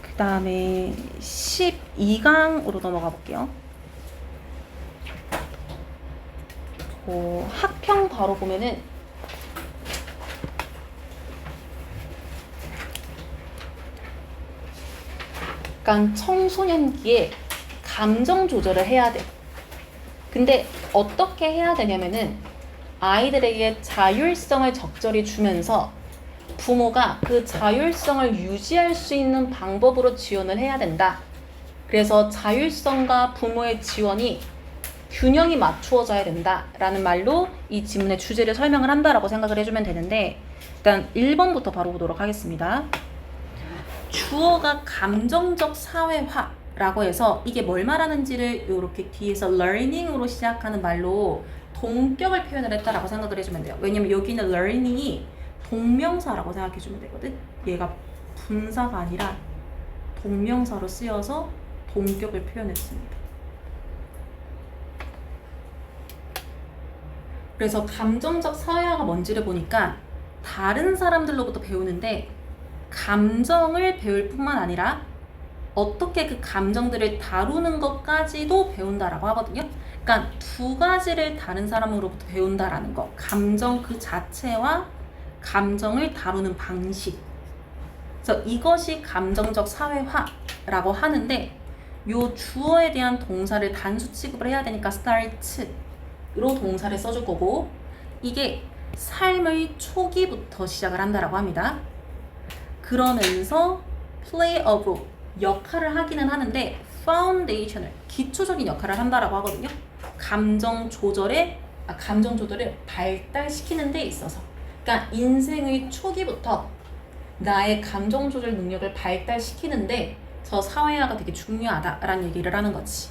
그 다음에 12강으로 넘어가 볼게요. 학평 바로 보면은 약간 청소년기에 감정 조절을 해야 돼. 근데 어떻게 해야 되냐면은 아이들에게 자율성을 적절히 주면서 부모가 그 자율성을 유지할 수 있는 방법으로 지원을 해야 된다. 그래서 자율성과 부모의 지원이 균형이 맞추어져야 된다라는 말로 이 지문의 주제를 설명을 한다라고 생각을 해주면 되는데 일단 1번부터 바로 보도록 하겠습니다. 주어가 감정적 사회화라고 해서 이게 뭘 말하는지를 이렇게 뒤에서 learning으로 시작하는 말로 동격을 표현을 했다라고 생각을 해주면 돼요. 왜냐면 여기는 learning이 동명사라고 생각해주면 되거든. 얘가 분사가 아니라 동명사로 쓰여서 동격을 표현했습니다. 그래서 감정적 사회화가 뭔지를 보니까 다른 사람들로부터 배우는데 감정을 배울 뿐만 아니라 어떻게 그 감정들을 다루는 것까지도 배운다라고 하거든요. 그러니까 두 가지를 다른 사람으로부터 배운다라는 거. 감정 그 자체와 감정을 다루는 방식. 그래서 이것이 감정적 사회화라고 하는데 요 주어에 대한 동사를 단수 취급을 해야 되니까 start로 동사를 써줄 거고 이게 삶의 초기부터 시작을 한다라고 합니다. 그러면서 play a role, 역할을 하기는 하는데 foundational, 기초적인 역할을 한다라고 하거든요. 감정 조절을 발달시키는 데 있어서 그러니까 인생의 초기부터 나의 감정 조절 능력을 발달시키는데 저 사회화가 되게 중요하다라는 얘기를 하는 거지.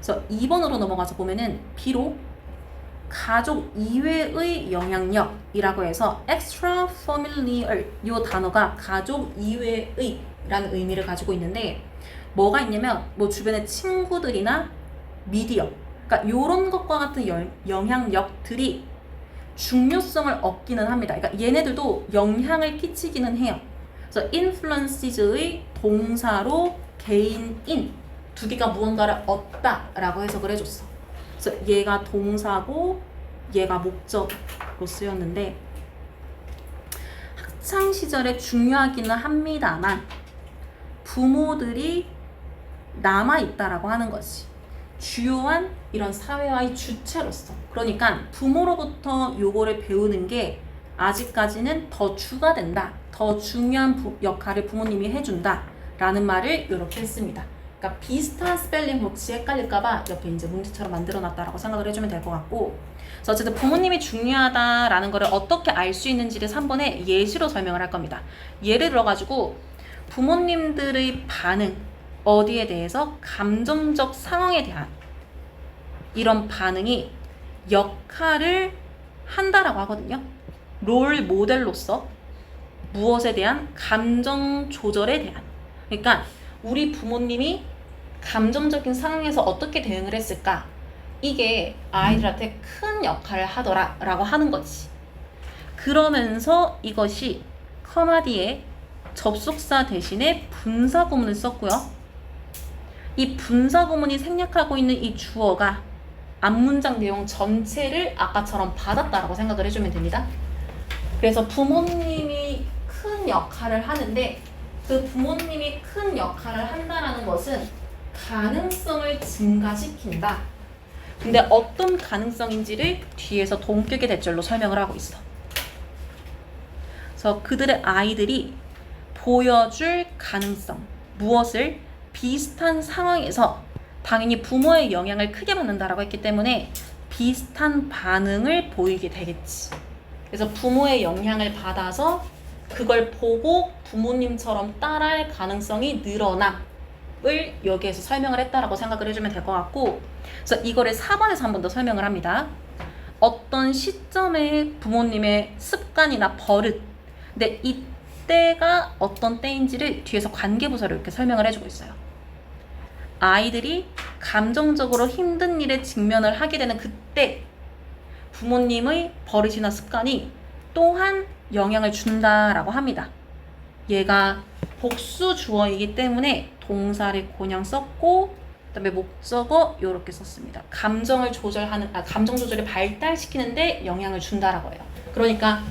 그래서 2번으로 넘어가서 보면은 비록 가족 이외의 영향력이라고 해서 extra familiar 이 단어가 가족 이외의 라는 의미를 가지고 있는데 뭐가 있냐면 뭐 주변의 친구들이나 미디어 그러니까 요런 것과 같은 영향력들이 중요성을 얻기는 합니다. 그러니까 얘네들도 영향을 끼치기는 해요. 그래서 influences의 동사로 개인인 두 개가 무언가를 얻다라고 해석을 해줬어. 그래서 얘가 동사고 얘가 목적으로 쓰였는데 학창 시절에 중요하기는 합니다만 부모들이 남아있다라고 하는 것이 주요한 이런 사회화의 주체로서 그러니까 부모로부터 요거를 배우는 게 아직까지는 더 주가 된다. 더 중요한 역할을 부모님이 해준다. 라는 말을 이렇게 했습니다. 그러니까 비슷한 스펠링 혹시 헷갈릴까봐 옆에 이제 문제처럼 만들어놨다라고 생각을 해주면 될 것 같고 그래서 어쨌든 부모님이 중요하다라는 거를 어떻게 알 수 있는지를 3번에 예시로 설명을 할 겁니다. 예를 들어가지고 부모님들의 반응 어디에 대해서 감정적 상황에 대한 이런 반응이 역할을 한다라고 하거든요. 롤 모델로서 무엇에 대한 감정 조절에 대한 그러니까 우리 부모님이 감정적인 상황에서 어떻게 대응을 했을까 이게 아이들한테 큰 역할을 하더라 라고 하는 거지. 그러면서 이것이 커마 뒤에 접속사 대신에 분사 구문을 썼고요. 이 분사 구문이 생략하고 있는 이 주어가 앞문장 내용 전체를 아까처럼 받았다라고 생각을 해주면 됩니다. 그래서 부모님이 큰 역할을 하는데 그 부모님이 큰 역할을 한다라는 것은 가능성을 증가시킨다. 근데 어떤 가능성인지를 뒤에서 동격의 대절로 설명을 하고 있어. 그래서 그들의 아이들이 보여줄 가능성, 무엇을 비슷한 상황에서 당연히 부모의 영향을 크게 받는다라고 했기 때문에 비슷한 반응을 보이게 되겠지. 그래서 부모의 영향을 받아서 그걸 보고 부모님처럼 따라할 가능성이 늘어남을 여기에서 설명을 했다라고 생각을 해주면 될 것 같고, 그래서 이거를 4번에서 한 번 더 설명을 합니다. 어떤 시점에 부모님의 습관이나 버릇, 근데 이때가 어떤 때인지를 뒤에서 관계부사로 이렇게 설명을 해주고 있어요. 아이들이 감정적으로 힘든 일에 직면을 하게 되는 그때 부모님의 버릇이나 습관이 또한 영향을 준다라고 합니다. 얘가 복수 주어이기 때문에 동사를 그냥 썼고 그다음에 목적어 이렇게 썼습니다. 감정 조절을 발달시키는데 영향을 준다라고 해요. 그러니까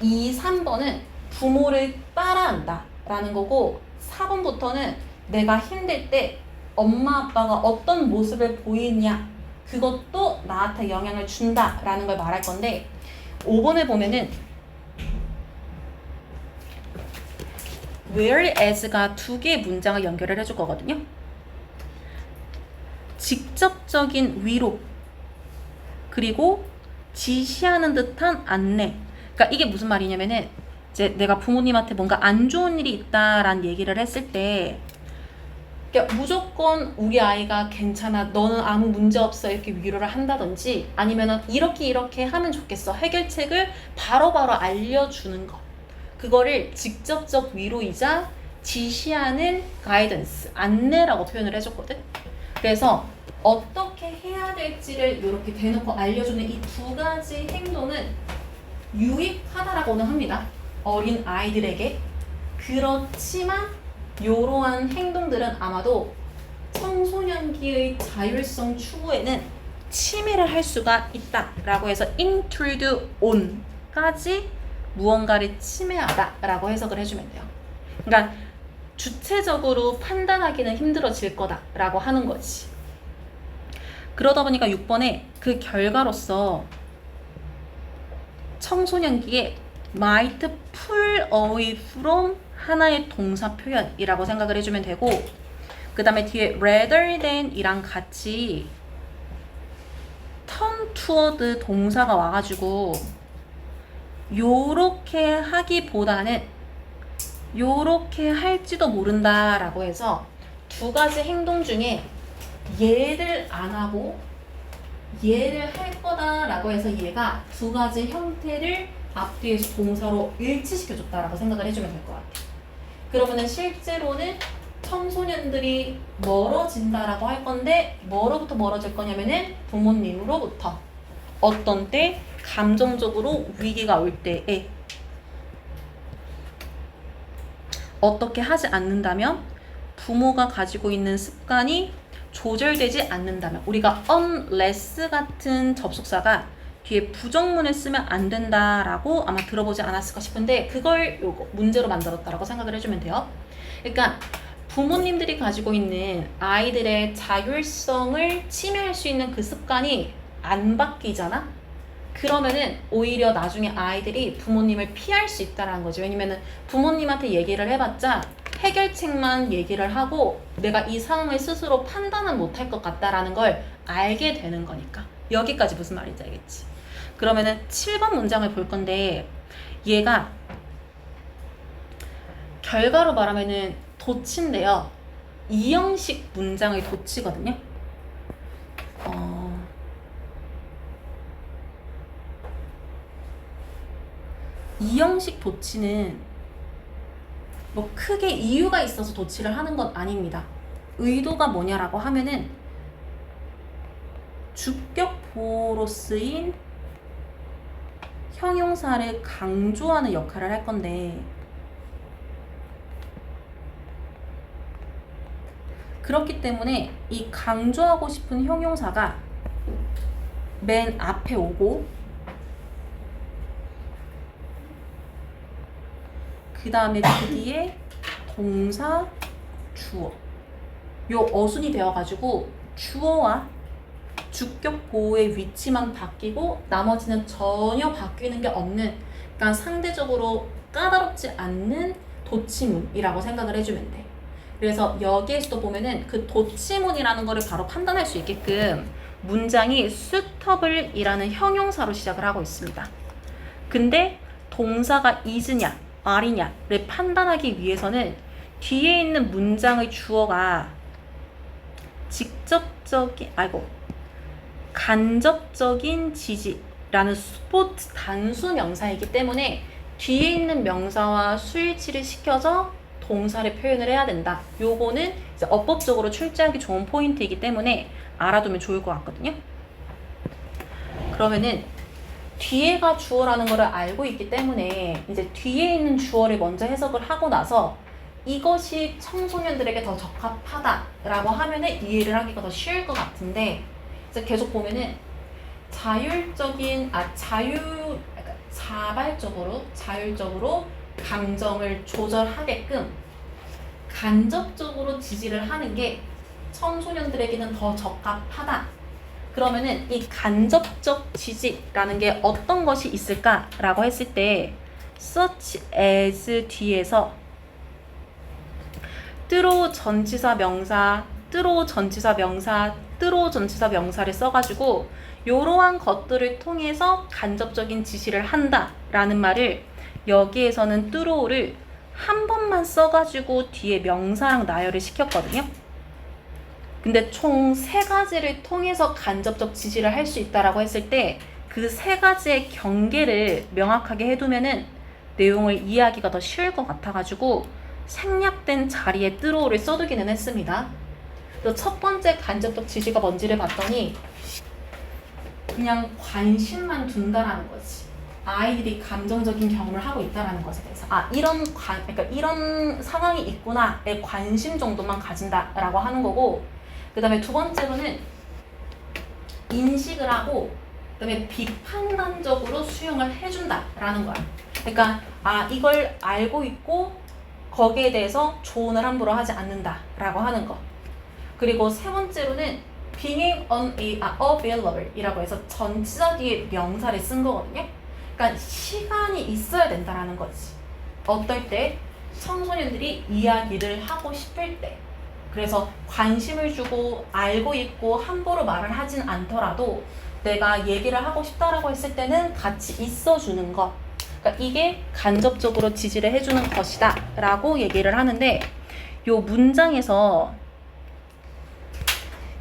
2, 3번은 부모를 따라한다 라는 거고, 4번부터는 내가 힘들 때 엄마 아빠가 어떤 모습을 보이냐 그것도 나한테 영향을 준다 라는 걸 말할 건데, 5번에 보면은 whereas가 두 개의 문장을 연결을 해줄 거거든요. 직접적인 위로 그리고 지시하는 듯한 안내. 그러니까 이게 무슨 말이냐면은 이제 내가 부모님한테 뭔가 안 좋은 일이 있다라는 얘기를 했을 때 그러니까 무조건 우리 아이가 괜찮아, 너는 아무 문제 없어 이렇게 위로를 한다든지, 아니면은 이렇게 하면 좋겠어 해결책을 바로바로 알려주는 것, 그거를 직접적 위로이자 지시하는 가이던스, 안내라고 표현을 해줬거든. 그래서 어떻게 해야 될지를 이렇게 대놓고 알려주는 이 두 가지 행동은 유익하다라고는 합니다, 어린 아이들에게. 그렇지만 이러한 행동들은 아마도 청소년기의 자율성 추구에는 침해를 할 수가 있다라고 해서 intrude on까지 무언가를 침해하다라고 해석을 해주면 돼요. 그러니까 주체적으로 판단하기는 힘들어질 거다라고 하는 거지. 그러다 보니까 6번에 그 결과로서 청소년기에 might pull away from 하나의 동사 표현이라고 생각을 해주면 되고, 그 다음에 뒤에 rather than 이랑 같이 turn toward 동사가 와가지고 요렇게 하기보다는 요렇게 할지도 모른다라고 해서 두 가지 행동 중에 얘를 안 하고 얘를 할 거다라고 해서 얘가 두 가지 형태를 앞뒤에서 동사로 일치시켜줬다라고 생각을 해주면 될 것 같아요. 그러면은 실제로는 청소년들이 멀어진다라고 할 건데, 뭐로부터 멀어질 거냐면은 부모님으로부터. 어떤 때? 감정적으로 위기가 올 때에. 어떻게 하지 않는다면? 부모가 가지고 있는 습관이 조절되지 않는다면. 우리가 unless 같은 접속사가 뒤에 부정문을 쓰면 안 된다라고 아마 들어보지 않았을까 싶은데, 그걸 요거 문제로 만들었다라고 생각을 해주면 돼요. 그러니까 부모님들이 가지고 있는 아이들의 자율성을 침해할 수 있는 그 습관이 안 바뀌잖아? 그러면은 오히려 나중에 아이들이 부모님을 피할 수 있다는 거지. 왜냐면은 부모님한테 얘기를 해봤자 해결책만 얘기를 하고 내가 이 상황을 스스로 판단은 못할 것 같다라는 걸 알게 되는 거니까. 여기까지 무슨 말인지 알겠지? 그러면은 7번 문장을 볼 건데, 얘가 결과로 말하면은 도치인데요. 이형식 문장의 도치거든요. 이형식 도치는 뭐 크게 이유가 있어서 도치를 하는 건 아닙니다. 의도가 뭐냐라고 하면은 주격보로 쓰인 형용사를 강조하는 역할을 할 건데, 그렇기 때문에 이 강조하고 싶은 형용사가 맨 앞에 오고 그 다음에 그 뒤에 동사, 주어, 요 어순이 되어가지고 주어와 주격 보호의 위치만 바뀌고 나머지는 전혀 바뀌는 게 없는, 그러니까 상대적으로 까다롭지 않는 도치문이라고 생각을 해주면 돼. 그래서 여기에서도 보면은 그 도치문이라는 거를 바로 판단할 수 있게끔 문장이 suitable이라는 형용사로 시작을 하고 있습니다. 근데 동사가 is냐, are냐를 판단하기 위해서는 뒤에 있는 문장의 주어가 간접적인 지지라는 스포트 단수 명사이기 때문에 뒤에 있는 명사와 수일치를 시켜서 동사를 표현을 해야 된다. 요거는 이제 어법적으로 출제하기 좋은 포인트이기 때문에 알아두면 좋을 것 같거든요. 그러면은 뒤에가 주어라는 거를 알고 있기 때문에 이제 뒤에 있는 주어를 먼저 해석을 하고 나서 이것이 청소년들에게 더 적합하다라고 하면은 이해를 하기가 더 쉬울 것 같은데, 이제 계속 보면은 자율적으로 감정을 조절하게끔 간접적으로 지지를 하는 게 청소년들에게는 더 적합하다. 그러면은 이 간접적 지지라는 게 어떤 것이 있을까라고 했을 때 such as 뒤에서 뜨로 전치사 명사, 뜨로 전치사 명사를 써가지고 이러한 것들을 통해서 간접적인 지시를 한다라는 말을 여기에서는 뜨로를 한 번만 써가지고 뒤에 명사랑 나열을 시켰거든요. 근데 총 3가지를 통해서 간접적 지시를 할 수 있다라고 했을 때 그 3가지의 경계를 명확하게 해두면은 내용을 이해하기가 더 쉬울 것 같아가지고 생략된 자리에 뜨로를 써두기는 했습니다. 그래서 첫 번째 간접적 지시가 뭔지를 봤더니 그냥 관심만 둔다라는 거지. 아이들이 감정적인 경험을 하고 있다라는 것에 대해서 그러니까 이런 상황이 있구나에 관심 정도만 가진다라고 하는 거고, 그 다음에 두 번째로는 인식을 하고 그 다음에 비판단적으로 수용을 해준다라는 거야. 그러니까 이걸 알고 있고 거기에 대해서 조언을 함부로 하지 않는다라고 하는 거. 그리고 세 번째로는 being unavailable 이라고 해서 전치사 뒤에 명사를 쓴 거거든요. 그러니까 시간이 있어야 된다라는 거지. 어떨 때? 청소년들이 이야기를 하고 싶을 때. 그래서 관심을 주고 알고 있고 함부로 말을 하진 않더라도 내가 얘기를 하고 싶다라고 했을 때는 같이 있어주는 것. 그러니까 이게 간접적으로 지지를 해주는 것이다 라고 얘기를 하는데, 요 문장에서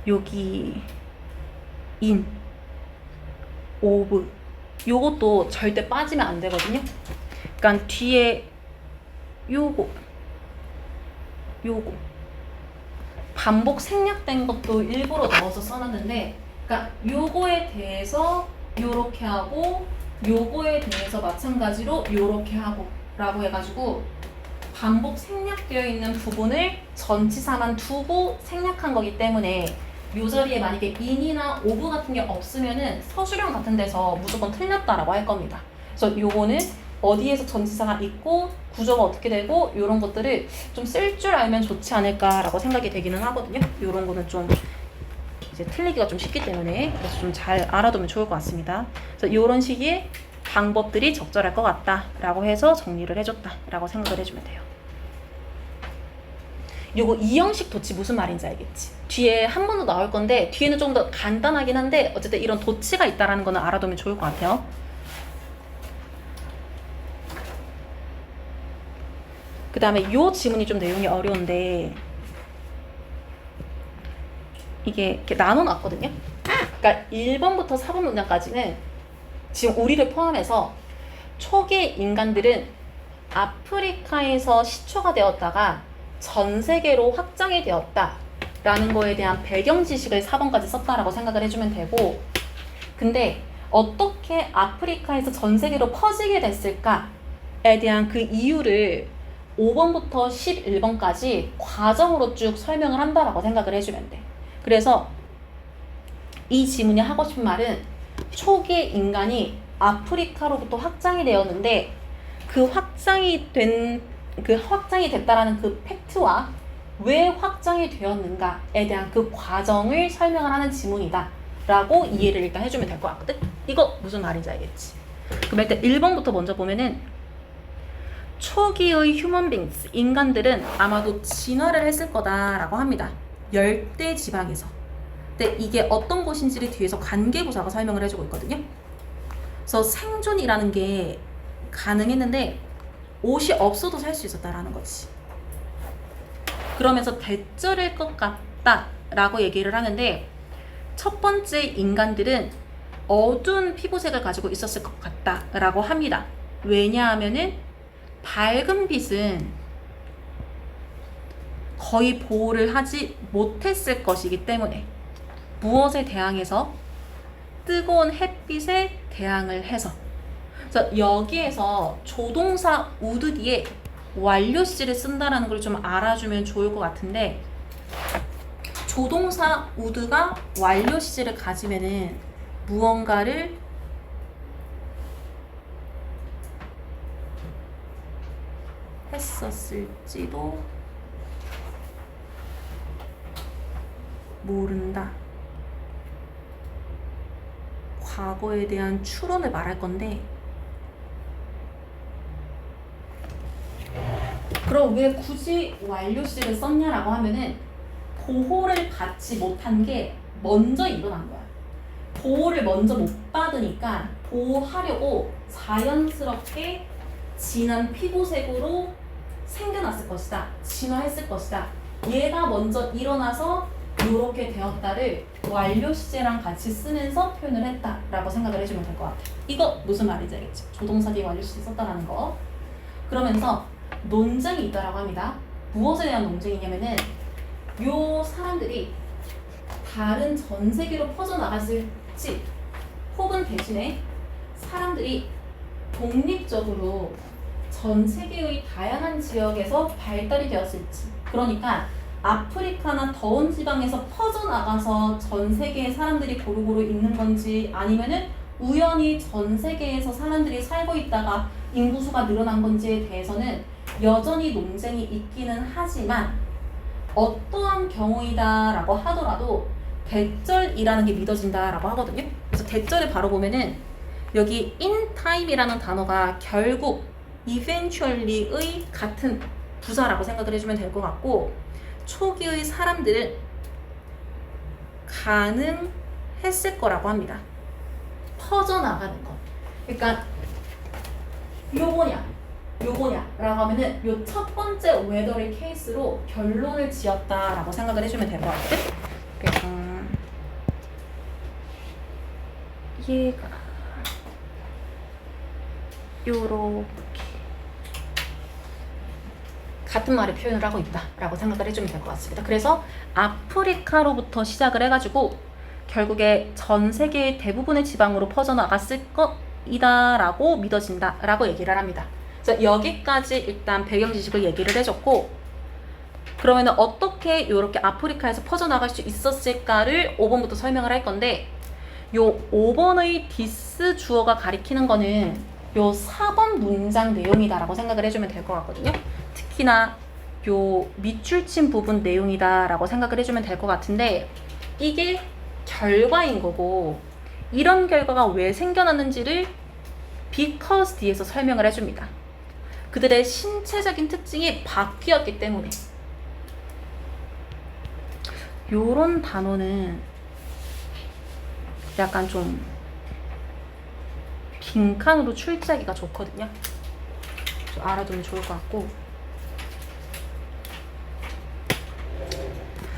여기 in, of 요것도 절대 빠지면 안 되거든요. 그러니까 뒤에 요거 반복 생략된 것도 일부러 넣어서 써놨는데, 그러니까 요거에 대해서 요렇게 하고 요거에 대해서 마찬가지로 요렇게 하고 라고 해가지고 반복 생략되어 있는 부분을 전치사만 두고 생략한 거기 때문에 요 자리에 만약에 in이나 of 같은 게 없으면은 서술형 같은 데서 무조건 틀렸다라고 할 겁니다. 그래서 요거는 어디에서 전치사가 있고 구조가 어떻게 되고 이런 것들을 좀 쓸 줄 알면 좋지 않을까라고 생각이 되기는 하거든요. 이런 거는 좀 이제 틀리기가 좀 쉽기 때문에 그래서 좀 잘 알아두면 좋을 것 같습니다. 그래서 이런 식의 방법들이 적절할 것 같다라고 해서 정리를 해줬다라고 생각을 해주면 돼요. 요거 이형식 도치 무슨 말인지 알겠지? 뒤에 한 번 더 나올 건데 뒤에는 좀 더 간단하긴 한데 어쨌든 이런 도치가 있다라는 거는 알아두면 좋을 것 같아요. 그 다음에 요 지문이 좀 내용이 어려운데 이게 이렇게 나눠놨거든요. 그러니까 1번부터 4번 문장까지는 지금 우리를 포함해서 초기 인간들은 아프리카에서 시초가 되었다가 전 세계로 확장이 되었다라는 거에 대한 배경 지식을 4번까지 썼다라고 생각을 해주면 되고, 근데 어떻게 아프리카에서 전 세계로 퍼지게 됐을까에 대한 그 이유를 5번부터 11번까지 과정으로 쭉 설명을 한다라고 생각을 해주면 돼. 그래서 이 지문이 하고 싶은 말은 초기의 인간이 아프리카로부터 확장이 되었는데 그 확장이 됐다라는 그 팩트와 왜 확장이 되었는가에 대한 그 과정을 설명을 하는 지문이다 라고 이해를 일단 해주면 될 것 같거든? 이거 무슨 말인지 알겠지? 그럼 일단 1번부터 먼저 보면은 초기의 휴먼 빙스, 인간들은 아마도 진화를 했을 거다라고 합니다. 열대 지방에서. 근데 이게 어떤 곳인지를 뒤에서 관계부사가 설명을 해주고 있거든요. 그래서 생존이라는 게 가능했는데 옷이 없어도 살 수 있었다라는 거지. 그러면서 대절일 것 같다라고 얘기를 하는데 첫 번째 인간들은 어두운 피부색을 가지고 있었을 것 같다라고 합니다. 왜냐하면은 밝은 빛은 거의 보호를 하지 못했을 것이기 때문에 무엇에 대항해서? 뜨거운 햇빛에 대항을 해서. 그래서 여기에서 조동사 would 뒤에 완료시를 쓴다라는 걸 좀 알아주면 좋을 것 같은데 조동사 would가 완료 시제를 가지면은 무언가를 했었을지도 모른다. 과거에 대한 추론을 말할 건데 그럼 왜 굳이 완료시를 썼냐라고 하면은 보호를 받지 못한 게 먼저 일어난 거야. 보호를 먼저 못 받으니까 보호하려고 자연스럽게 진한 피부색으로 생겨났을 것이다. 진화했을 것이다. 얘가 먼저 일어나서 이렇게 되었다를 완료 시제랑 같이 쓰면서 표현을 했다라고 생각을 해주면 될 것 같아. 이거 무슨 말인지 알겠지? 조동사 뒤에 완료 시제 썼다라는 거. 그러면서 논쟁이 있다라고 합니다. 무엇에 대한 논쟁이냐면은 요 사람들이 다른 전 세계로 퍼져나갔을지 혹은 대신에 사람들이 독립적으로 전 세계의 다양한 지역에서 발달이 되었을지. 그러니까 아프리카나 더운 지방에서 퍼져나가서 전 세계의 사람들이 고루고루 있는 건지 아니면은 우연히 전 세계에서 사람들이 살고 있다가 인구수가 늘어난 건지에 대해서는 여전히 논쟁이 있기는 하지만 어떠한 경우이다라고 하더라도 대절이라는 게 믿어진다라고 하거든요. 그래서 대절을 바로 보면은 여기 in time이라는 단어가 결국 eventually의 같은 부사라고 생각을 해주면 될 것 같고 초기의 사람들은 가능했을 거라고 합니다. 퍼져나가는 것. 그러니까 요거냐라고 하면은 요 첫 번째 웨더의 케이스로 결론을 지었다라고 생각을 해주면 될 것 같아. 그래서 얘가 요렇게 같은 말의 표현을 하고 있다라고 생각을 해주면 될 것 같습니다. 그래서 아프리카로부터 시작을 해가지고 결국에 전 세계의 대부분의 지방으로 퍼져나갔을 것이다라고 믿어진다라고 얘기를 합니다. 그래서 여기까지 일단 배경 지식을 얘기를 해줬고 그러면 어떻게 이렇게 아프리카에서 퍼져나갈 수 있었을까를 5번부터 설명을 할 건데 요 5번의 this 주어가 가리키는 거는 요 4번 문장 내용이다라고 생각을 해주면 될 것 같거든요. 특히나 요 밑줄 친 부분 내용이다라고 생각을 해주면 될 것 같은데 이게 결과인 거고 이런 결과가 왜 생겨났는지를 because 뒤에서 설명을 해줍니다. 그들의 신체적인 특징이 바뀌었기 때문에 요런 단어는 약간 좀 빈칸으로 출제하기가 좋거든요. 좀 알아두면 좋을 것 같고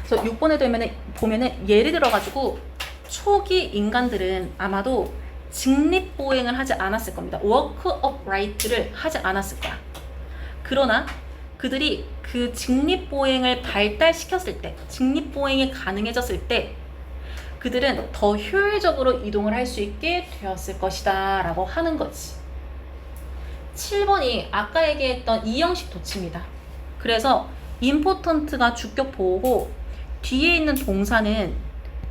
그래서 6번에 보면은 예를 들어가지고 초기 인간들은 아마도 직립보행을 하지 않았을 겁니다. 워크 업라이트를 하지 않았을 거야. 그러나 그들이 그 직립보행을 발달시켰을 때, 직립보행이 가능해졌을 때 그들은 더 효율적으로 이동을 할 수 있게 되었을 것이다 라고 하는 거지. 7번이 아까 얘기했던 이형식 도치입니다. 그래서 important가 주격 보호고 뒤에 있는 동사는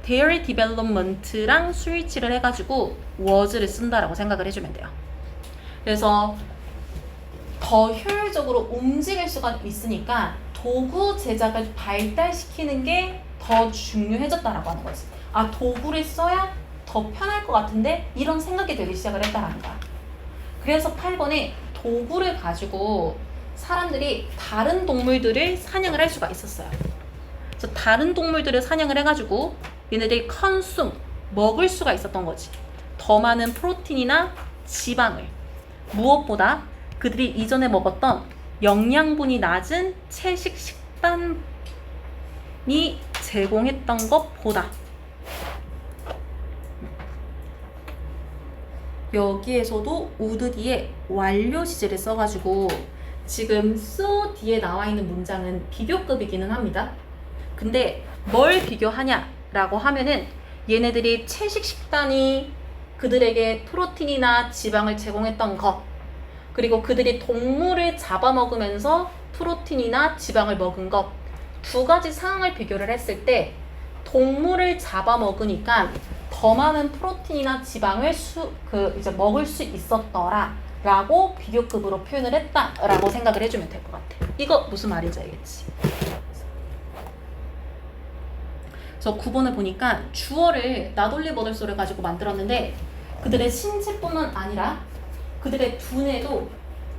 their development랑 스위치를 해가지고 was를 쓴다라고 생각을 해주면 돼요. 그래서 더 효율적으로 움직일 수가 있으니까 도구 제작을 발달시키는 게 더 중요해졌다라고 하는 거지. 아, 도구를 써야 더 편할 것 같은데 이런 생각이 들기 시작을 했다라는 거야. 그래서 8번에 도구를 가지고 사람들이 다른 동물들을 사냥을 할 수가 있었어요. 그래서 다른 동물들을 사냥을 해가지고 얘네들이 컨숨, 먹을 수가 있었던 거지. 더 많은 프로틴이나 지방을. 무엇보다 그들이 이전에 먹었던 영양분이 낮은 채식 식단이 제공했던 것보다. 여기에서도 우드 뒤에 완료 시제를 써가지고 지금 so 뒤에 나와 있는 문장은 비교급이기는 합니다. 근데 뭘 비교하냐라고 하면은 얘네들이 채식 식단이 그들에게 프로틴이나 지방을 제공했던 것, 그리고 그들이 동물을 잡아먹으면서 프로틴이나 지방을 먹은 것, 두 가지 상황을 비교를 했을 때 동물을 잡아먹으니까 더 많은 프로틴이나 지방을 이제 먹을 수 있었더라 라고 비교급으로 표현을 했다라고 생각을 해주면 될 것 같아. 이거 무슨 말인지 알겠지? 그래서 9번을 보니까 주어를 나돌리 버들소를 가지고 만들었는데 그들의 신체뿐만 아니라 그들의 두뇌도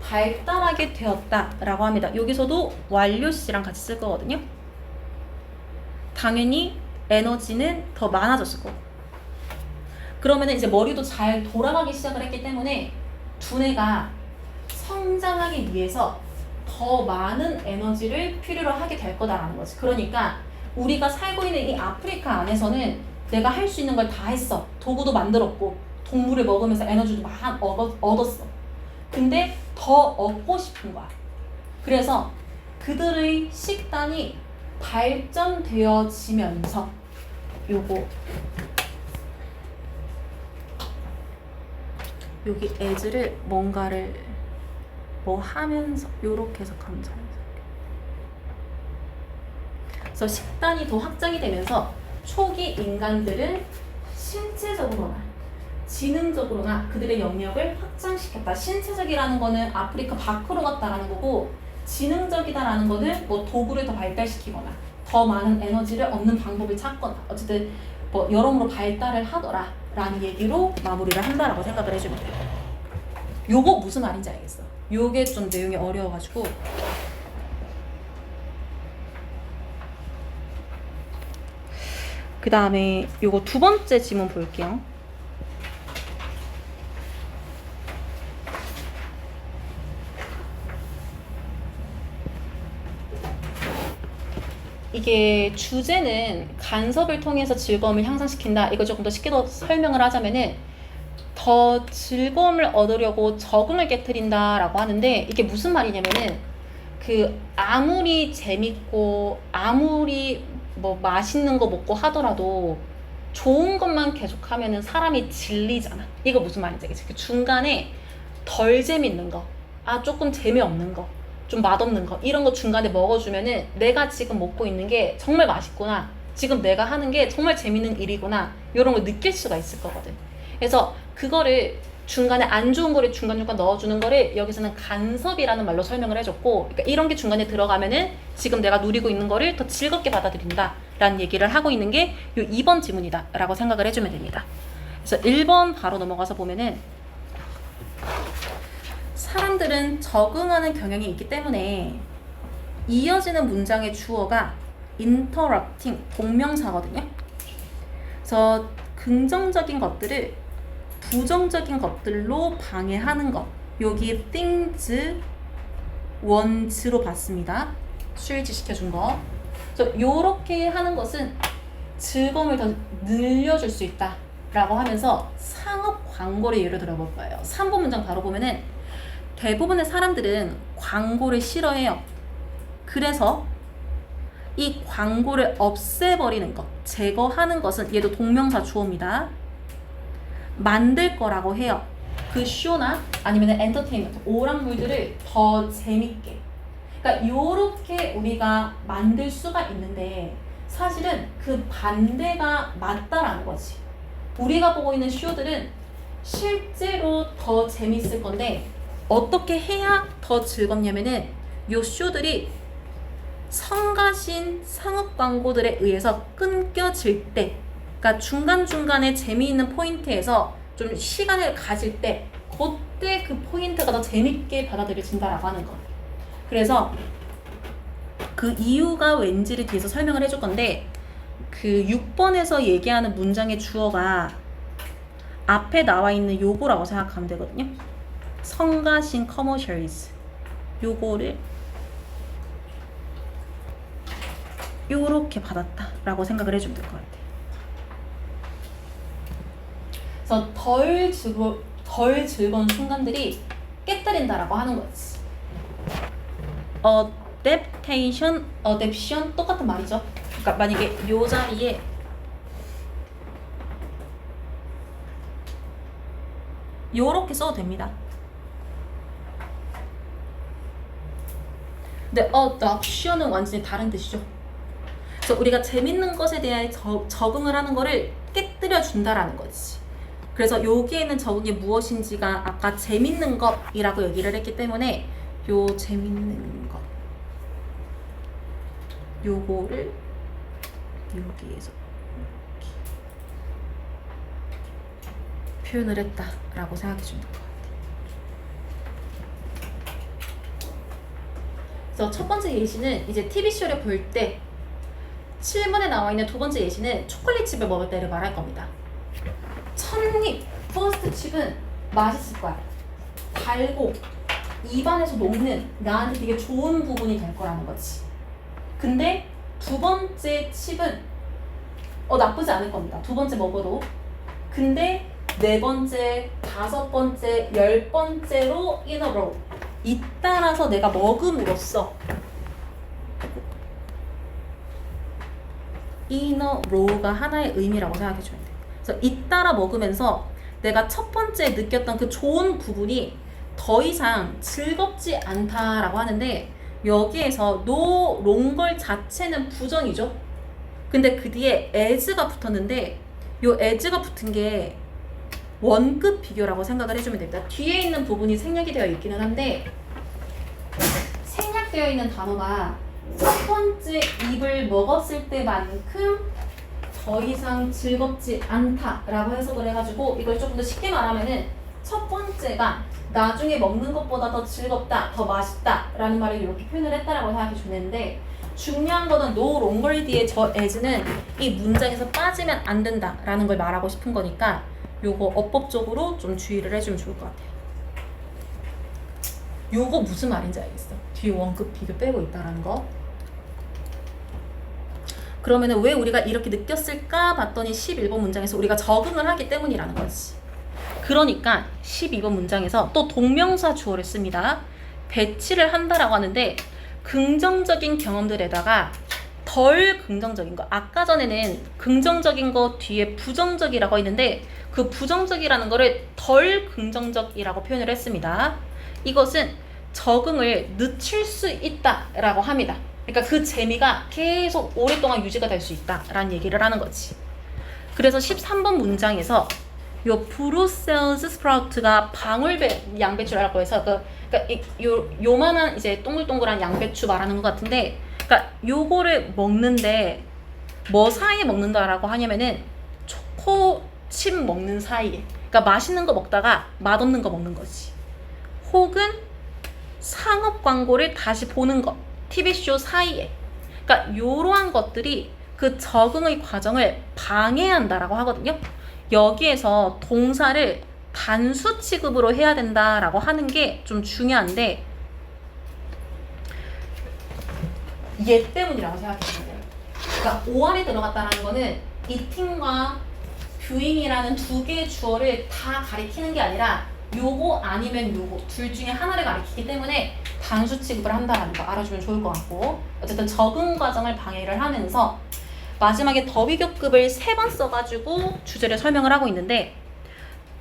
발달하게 되었다라고 합니다. 여기서도 완료 시제랑 같이 쓸 거거든요. 당연히 에너지는 더 많아졌을 거고, 그러면 이제 머리도 잘 돌아가기 시작을 했기 때문에 두뇌가 성장하기 위해서 더 많은 에너지를 필요로 하게 될 거다라는 거지. 그러니까 우리가 살고 있는 이 아프리카 안에서는 내가 할 수 있는 걸 다 했어. 도구도 만들었고 동물을 먹으면서 에너지도 막 얻었어. 근데 더 얻고 싶은 거야. 그래서 그들의 식단이 발전되어지면서 여기 as를 뭔가를 뭐 하면서 요렇게 해석하면 잘. 그래서 식단이 더 확장이 되면서 초기 인간들은 신체적으로나 지능적으로나 그들의 영역을 확장시켰다. 신체적이라는 거는 아프리카 밖으로 갔다라는 거고, 지능적이다라는 거는 뭐 도구를 더 발달시키거나 더 많은 에너지를 얻는 방법을 찾거나 어쨌든 뭐 여러모로 발달을 하더라 라는 얘기로 마무리를 한다라고 생각을 해주면 돼요. 요거 무슨 말인지 알겠어? 요게 좀 내용이 어려워가지고 그 다음에 요거 두 번째 지문 볼게요. 이게 주제는 간섭을 통해서 즐거움을 향상시킨다. 이거 조금 더 쉽게 더 설명을 하자면은 더 즐거움을 얻으려고 적응을 깨트린다라고 하는데, 이게 무슨 말이냐면은 아무리 재밌고 아무리 뭐 맛있는 거 먹고 하더라도 좋은 것만 계속하면은 사람이 질리잖아. 이거 무슨 말인지 알겠지? 중간에 덜 재밌는 거, 조금 재미없는 거, 좀 맛없는 거, 이런 거 중간에 먹어주면은 내가 지금 먹고 있는 게 정말 맛있구나, 지금 내가 하는 게 정말 재밌는 일이구나, 이런 걸 느낄 수가 있을 거거든. 그래서 그거를 중간에 안 좋은 거를 중간중간 넣어주는 거를 여기서는 간섭이라는 말로 설명을 해줬고, 그러니까 이런 게 중간에 들어가면은 지금 내가 누리고 있는 거를 더 즐겁게 받아들인다 라는 얘기를 하고 있는 게 요 2번 지문이다 라고 생각을 해주면 됩니다. 그래서 1번 바로 넘어가서 보면은, 사람들은 적응하는 경향이 있기 때문에 이어지는 문장의 주어가 interrupting, 동명사거든요. 그래서 긍정적인 것들을 부정적인 것들로 방해하는 것, 여기 things, once로 봤습니다. 수일치 시켜준 거. 그래서 요렇게 하는 것은 즐거움을 더 늘려줄 수 있다 라고 하면서 상업 광고를 예로 들어볼 거예요. 3번 문장 바로 보면은, 대부분의 사람들은 광고를 싫어해요. 그래서 이 광고를 없애버리는 것, 제거하는 것은, 얘도 동명사 주어입니다, 만들 거라고 해요. 그 쇼나 아니면 엔터테인먼트, 오락물들을 더 재밌게. 그러니까 요렇게 우리가 만들 수가 있는데 사실은 그 반대가 맞다라는 거지. 우리가 보고 있는 쇼들은 실제로 더 재밌을 건데 어떻게 해야 더 즐겁냐면은 요 쇼들이 성가신 상업 광고들에 의해서 끊겨질 때 그러니까 중간중간에 재미있는 포인트에서 좀 시간을 가질 때 그때 그 포인트가 더 재밌게 받아들여진다라고 하는 거. 그래서 그 이유가 왠지를 뒤에서 설명을 해줄 건데 그 6번에서 얘기하는 문장의 주어가 앞에 나와 있는 요거라고 생각하면 되거든요. 성가신 commercials 요거를 요렇게 받았다라고 생각을 해주면 될 것 같아요. 그래서 덜 즐거운 순간들이 깨뜨린다라고 하는 거지. adaptation 똑같은 말이죠. 그러니까 만약에 요 자리에 요렇게 써도 됩니다. 근데 adoption은 완전히 다른 뜻이죠. 그래서 우리가 재밌는 것에 대한 적응을 하는 거를 깨뜨려 준다라는 거지. 그래서 여기에는 적응이 무엇인지가 아까 재밌는 것이라고 얘기를 했기 때문에 요 재밌는 것 요거를 여기에서 이렇게 표현을 했다라고 생각해 주면 될 것 같아요. 그래서 첫 번째 예시는 이제 TV쇼를 볼 때 7번에 나와 있는 두 번째 예시는 초콜릿 칩을 먹을 때를 말할 겁니다. 첫입 퍼스트 칩은 맛있을 거야. 달고 입안에서 녹는 나한테 되게 좋은 부분이 될 거라는 거지. 근데 두 번째 칩은 나쁘지 않을 겁니다. 두 번째 먹어도. 근데 네 번째, 다섯 번째, 10번째로 in a row. 잇따라서 내가 먹음으로써 in a row가 하나의 의미라고 생각해 주면 돼요. 그래서 잇따라 먹으면서 내가 첫 번째 느꼈던 그 좋은 부분이 더 이상 즐겁지 않다라고 하는데 여기에서 no longer 자체는 부정이죠. 근데 그 뒤에 as가 붙었는데 요 as가 붙은 게 원급 비교라고 생각을 해주면 됩니다. 뒤에 있는 부분이 생략이 되어 있기는 한데 생략되어 있는 단어가 첫 번째 입을 먹었을 때만큼 더 이상 즐겁지 않다라고 해석을 해가지고 이걸 조금 더 쉽게 말하면은 첫 번째가 나중에 먹는 것보다 더 즐겁다, 더 맛있다라는 말을 이렇게 표현을 했다라고 생각해 주는데 중요한 거는 no longer 뒤에 저 as는 이 문장에서 빠지면 안 된다라는 걸 말하고 싶은 거니까 요거 어법적으로 좀 주의를 해주면 좋을 것 같아요. 요거 무슨 말인지 알겠어? 뒤에 원급 비교 빼고 있다라는 거. 그러면은 왜 우리가 이렇게 느꼈을까 봤더니 11번 문장에서 우리가 적응을 하기 때문이라는 거지. 그러니까 12번 문장에서 또 동명사 주어를 씁니다. 배치를 한다라고 하는데 긍정적인 경험들에다가 덜 긍정적인 거. 아까 전에는 긍정적인 거 뒤에 부정적이라고 했는데 그 부정적이라는 거를 덜 긍정적이라고 표현을 했습니다. 이것은 적응을 늦출 수 있다라고 합니다. 그러니까 그 재미가 계속 오랫동안 유지가 될 수 있다라는 얘기를 하는 거지. 그래서 13번 문장에서 요 브루셀스 스프라우트가 양배추라고 해서 그러니까 요만한 이제 동글동글한 양배추 말하는 것 같은데, 그러니까 요거를 먹는데 뭐 사이에 먹는다라고 하냐면은 초코칩 먹는 사이에, 그러니까 맛있는 거 먹다가 맛없는 거 먹는 거지. 혹은 상업 광고를 다시 보는 것, TV쇼 사이에. 그러니까 요러한 것들이 그 적응의 과정을 방해한다라고 하거든요. 여기에서 동사를 단수 취급으로 해야 된다라고 하는 게 좀 중요한데 얘 때문이라고 생각해주면 돼요. 그러니까 O 안에 들어갔다라는 거는 eating과 doing이라는 두 개의 주어를 다 가리키는 게 아니라 요거 아니면 요거 둘 중에 하나를 가리키기 때문에 단수 취급을 한다라는 거 알아주면 좋을 것 같고, 어쨌든 적응 과정을 방해를 하면서 마지막에 더비교급을 3번 써가지고 주제를 설명을 하고 있는데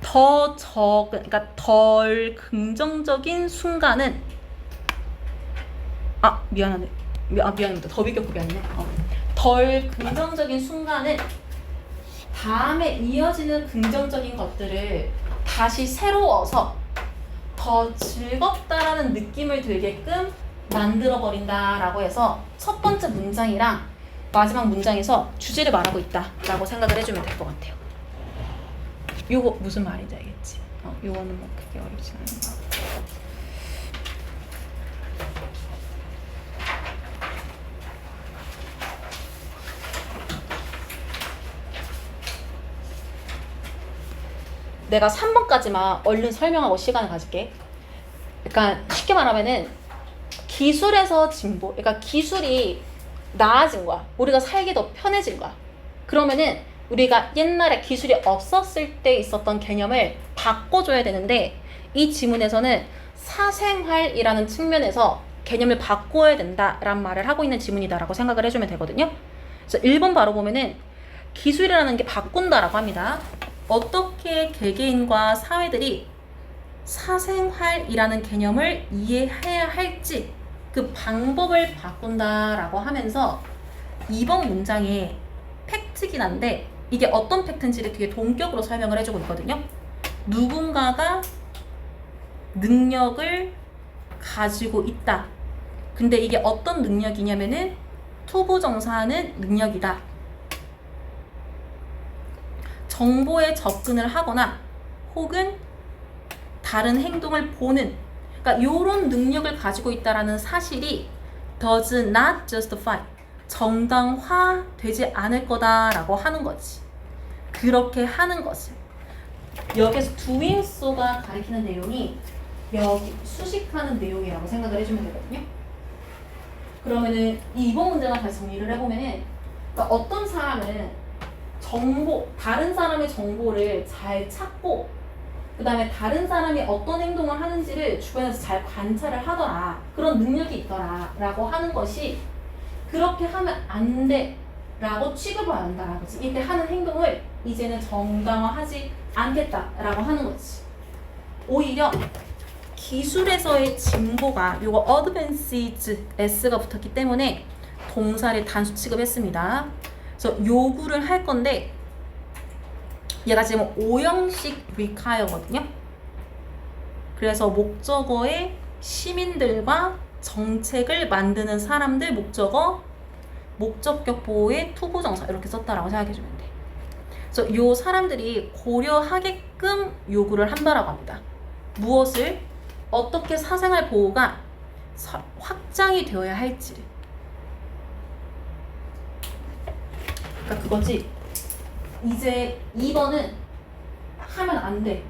그러니까 덜 긍정적인 순간은 미안합니다. 더비교급이 아니네. 덜 긍정적인 순간은 다음에 이어지는 긍정적인 것들을 다시 새로워서 더 즐겁다라는 느낌을 들게끔 만들어버린다라고 해서 첫 번째 문장이랑 마지막 문장에서 주제를 말하고 있다라고 생각을 해주면 될 것 같아요. 요거 무슨 말인지 알겠지? 요거는 뭐 크게 어렵지 않은 것 같고. 내가 3번까지만 얼른 설명하고 시간을 가질게. 그러니까 쉽게 말하면은 기술에서 진보, 그러니까 기술이 나아진 거야. 우리가 살기 더 편해진 거야. 그러면은 우리가 옛날에 기술이 없었을 때 있었던 개념을 바꿔줘야 되는데, 이 지문에서는 사생활이라는 측면에서 개념을 바꿔야 된다라는 말을 하고 있는 지문이다라고 생각을 해주면 되거든요. 그래서 1번 바로 보면은 기술이라는 게 바꾼다라고 합니다. 어떻게 개개인과 사회들이 사생활이라는 개념을 이해해야 할지 그 방법을 바꾼다라고 하면서 2번 문장에 팩트긴 한데 이게 어떤 팩트인지를 뒤에 동격으로 설명을 해주고 있거든요. 누군가가 능력을 가지고 있다. 근데 이게 어떤 능력이냐면은 투부정사하는 능력이다. 정보에 접근을 하거나 혹은 다른 행동을 보는, 그러니까 이런 능력을 가지고 있다라는 사실이 does not justify, 정당화되지 않을 거다라고 하는 거지. 그렇게 하는 거지. 여기서 doing so가 가리키는 내용이 여기 수식하는 내용이라고 생각을 해주면 되거든요. 그러면은 이 2번 문제만 다시 정리를 해보면은, 그러니까 어떤 사람은 다른 사람의 정보를 잘 찾고 그 다음에 다른 사람이 어떤 행동을 하는지를 주변에서 잘 관찰을 하더라. 그런 능력이 있더라. 라고 하는 것이 그렇게 하면 안 돼. 라고 취급을 한다라는 거지. 이때 하는 행동을 이제는 정당화하지 않겠다. 라고 하는 거지. 오히려 기술에서의 진보가 요거 advanced s가 붙었기 때문에 동사를 단수 취급했습니다. 그래서 요구를 할 건데 얘가 지금 5형식 require거든요. 그래서 목적어에 시민들과 정책을 만드는 사람들 목적어, 목적격 보호의 투부정사 이렇게 썼다라고 생각해주면 돼. 그래서 요 사람들이 고려하게끔 요구를 한다라고 합니다. 무엇을? 어떻게 사생활 보호가 확장이 되어야 할지를. 그러니까 그거지. 이제 2번은 하면 안 돼.